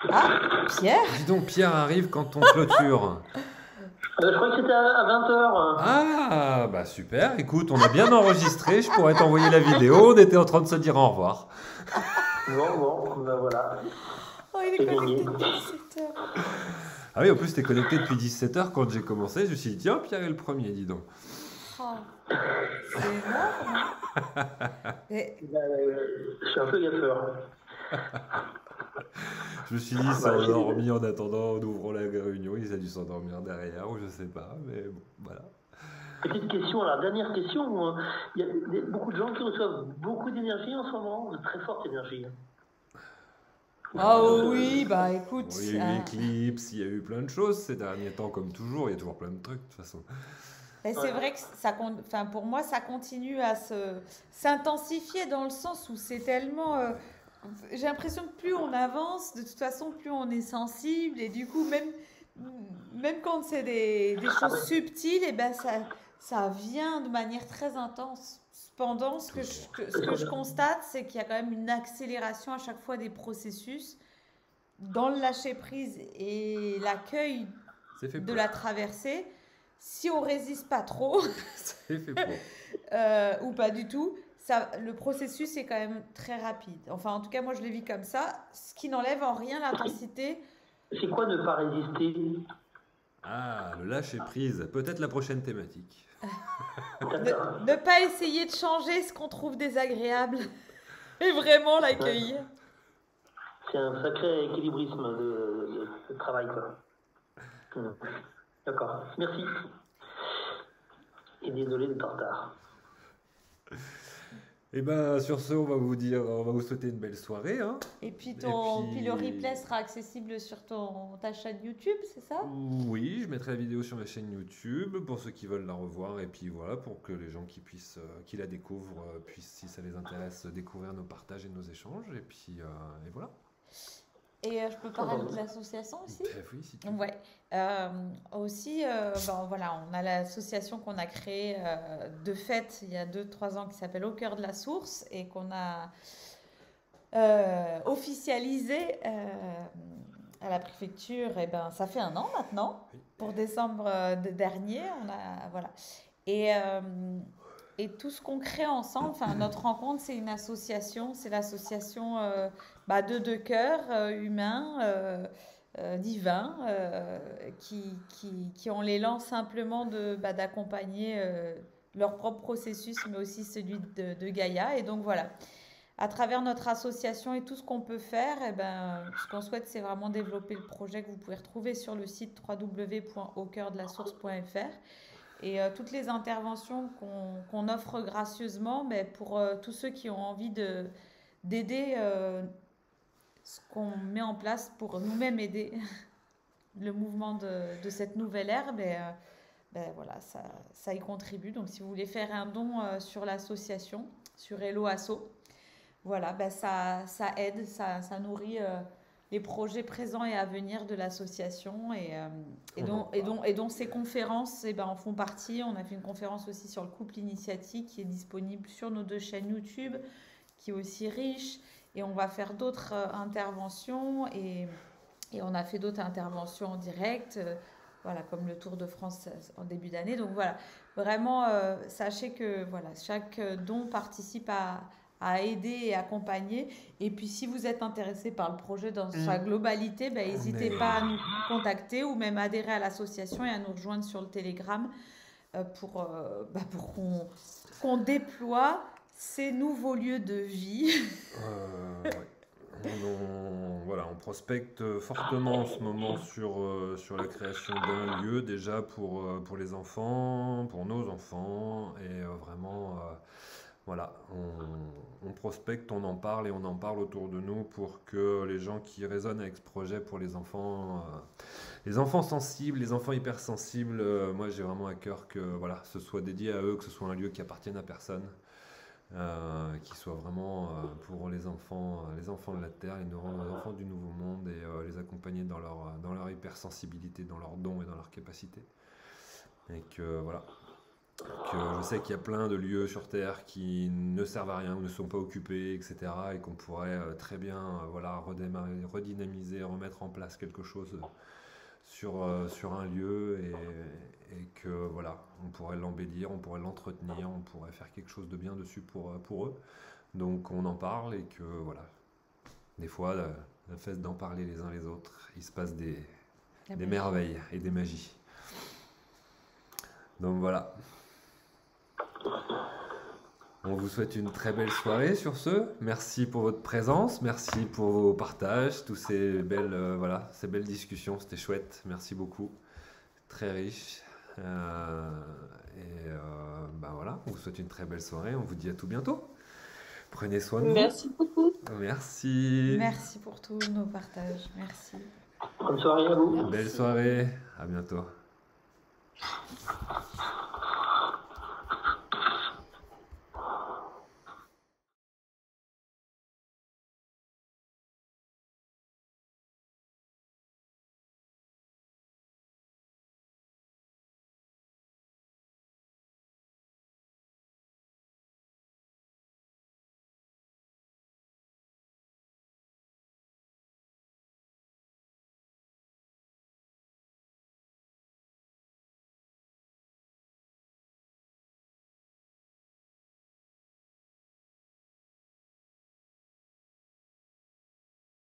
Ah, Pierre? Dis donc, Pierre arrive quand on clôture. Je crois que c'était à 20h. Ah, bah super. Écoute, on a bien enregistré. Je pourrais t'envoyer la vidéo. On était en train de se dire au revoir. Bon, ben voilà. Oh, il est C'est connecté gagné. depuis 17 heures. Ah oui, en plus, t'es connecté depuis 17h quand j'ai commencé. Je me suis dit, tiens, Pierre est le premier, dis donc. Oh, c'est énorme. Mais Je suis un peu gaffeur. Je me suis dit, il s'est endormi en attendant, en ouvrant la réunion. Il a dû s'endormir derrière, ou je sais pas. Mais bon, voilà. Petite question, alors dernière question. Il y a beaucoup de gens qui reçoivent beaucoup d'énergie en ce moment, de très forte énergie. oh oui, bah écoute, Bon, il y a eu Eclipse, il y a eu plein de choses ces derniers temps, comme toujours. Il y a toujours plein de trucs, de toute façon. ben, c'est vrai que enfin, pour moi, ça continue à s'intensifier dans le sens où c'est tellement... j'ai l'impression que plus on avance, de toute façon, plus on est sensible. Et du coup, même quand c'est des choses subtiles, et ben ça vient de manière très intense. Cependant, ce que je constate, c'est qu'il y a quand même une accélération à chaque fois des processus dans le lâcher-prise et l'accueil C'est fait de pour. la traversée. Si on résiste pas trop, C'est fait pour. ou pas du tout, le processus est quand même très rapide. Enfin, en tout cas, moi, je le vis comme ça, ce qui n'enlève en rien l'intensité. C'est quoi ne pas résister? Ah, le lâcher-prise. Peut-être la prochaine thématique. Ne pas essayer de changer ce qu'on trouve désagréable et vraiment l'accueillir. C'est un sacré équilibrisme de travail, quoi. D'accord, merci. Et désolé d'être en retard. Et ben sur ce, on va vous souhaiter une belle soirée. Hein. Et puis, puis- puis le replay sera accessible sur ta chaîne YouTube, c'est ça? Oui, je mettrai la vidéo sur ma chaîne YouTube pour ceux qui veulent la revoir. Et puis voilà, pour que les gens qui la découvrent puissent, si ça les intéresse, découvrir nos partages et nos échanges. Et puis et voilà. Et je peux parler de l'association aussi? Oui, si tu veux. Ouais. Aussi, voilà, on a l'association qu'on a créée de fait il y a 2-3 ans qui s'appelle Au cœur de la source et qu'on a officialisée à la préfecture. Et ben, ça fait 1 an maintenant. Oui. Pour décembre dernier, voilà. Et tout ce qu'on crée ensemble, enfin notre rencontre, c'est l'association de deux cœurs humains, divins, qui ont l'élan simplement d'accompagner leur propre processus, mais aussi celui de Gaïa. Et donc voilà, à travers notre association et tout ce qu'on peut faire, ce qu'on souhaite, c'est vraiment développer le projet que vous pouvez retrouver sur le site www.aucoeurdelasource.fr. Et toutes les interventions qu'on offre gracieusement, mais pour tous ceux qui ont envie d'aider ce qu'on met en place pour nous-mêmes aider le mouvement de cette nouvelle ère, voilà, ça y contribue. Donc si vous voulez faire un don sur l'association, sur Hello Asso, voilà, ça aide, ça nourrit les projets présents et à venir de l'association et dont ces conférences en font partie. On a fait une conférence aussi sur le couple initiatique qui est disponible sur nos 2 chaînes YouTube, qui est aussi riche, et on va faire d'autres interventions et on a fait d'autres interventions en direct, voilà, comme le Tour de France en début d'année. Donc voilà, vraiment, sachez que voilà, chaque don participe à aider et accompagner. Et puis, si vous êtes intéressé par le projet dans sa globalité, n'hésitez pas à nous contacter ou même adhérer à l'association et à nous rejoindre sur le Telegram pour qu'on déploie ces nouveaux lieux de vie. Ouais. On prospecte fortement en ce moment sur la création d'un lieu déjà pour les enfants, pour nos enfants, et vraiment, voilà, on prospecte, on en parle et on en parle autour de nous pour que les gens qui résonnent avec ce projet pour les enfants sensibles, les enfants hypersensibles, moi j'ai vraiment à cœur que voilà, ce soit dédié à eux, que ce soit un lieu qui appartienne à personne. Qui soit vraiment pour les enfants de la Terre, les enfants du Nouveau Monde, et les accompagner dans leur hypersensibilité, dans leurs dons et dans leurs capacités. Et que voilà, que je sais qu'il y a plein de lieux sur Terre qui ne servent à rien ou ne sont pas occupés, etc. Et qu'on pourrait très bien redynamiser, remettre en place quelque chose sur un lieu, et que voilà, on pourrait l'embellir, on pourrait l'entretenir, on pourrait faire quelque chose de bien dessus pour eux. Donc on en parle, et que voilà, des fois, la fait d'en parler les uns les autres, il se passe des merveilles et des magies. Donc voilà. On vous souhaite une très belle soirée sur ce. Merci pour votre présence, merci pour vos partages, toutes ces belles discussions, c'était chouette. Merci beaucoup, très riche. Voilà, on vous souhaite une très belle soirée. On vous dit à tout bientôt. Prenez soin de vous. Merci beaucoup. Merci. Merci pour tous nos partages. Merci. Bonne soirée à vous. Belle soirée. À bientôt.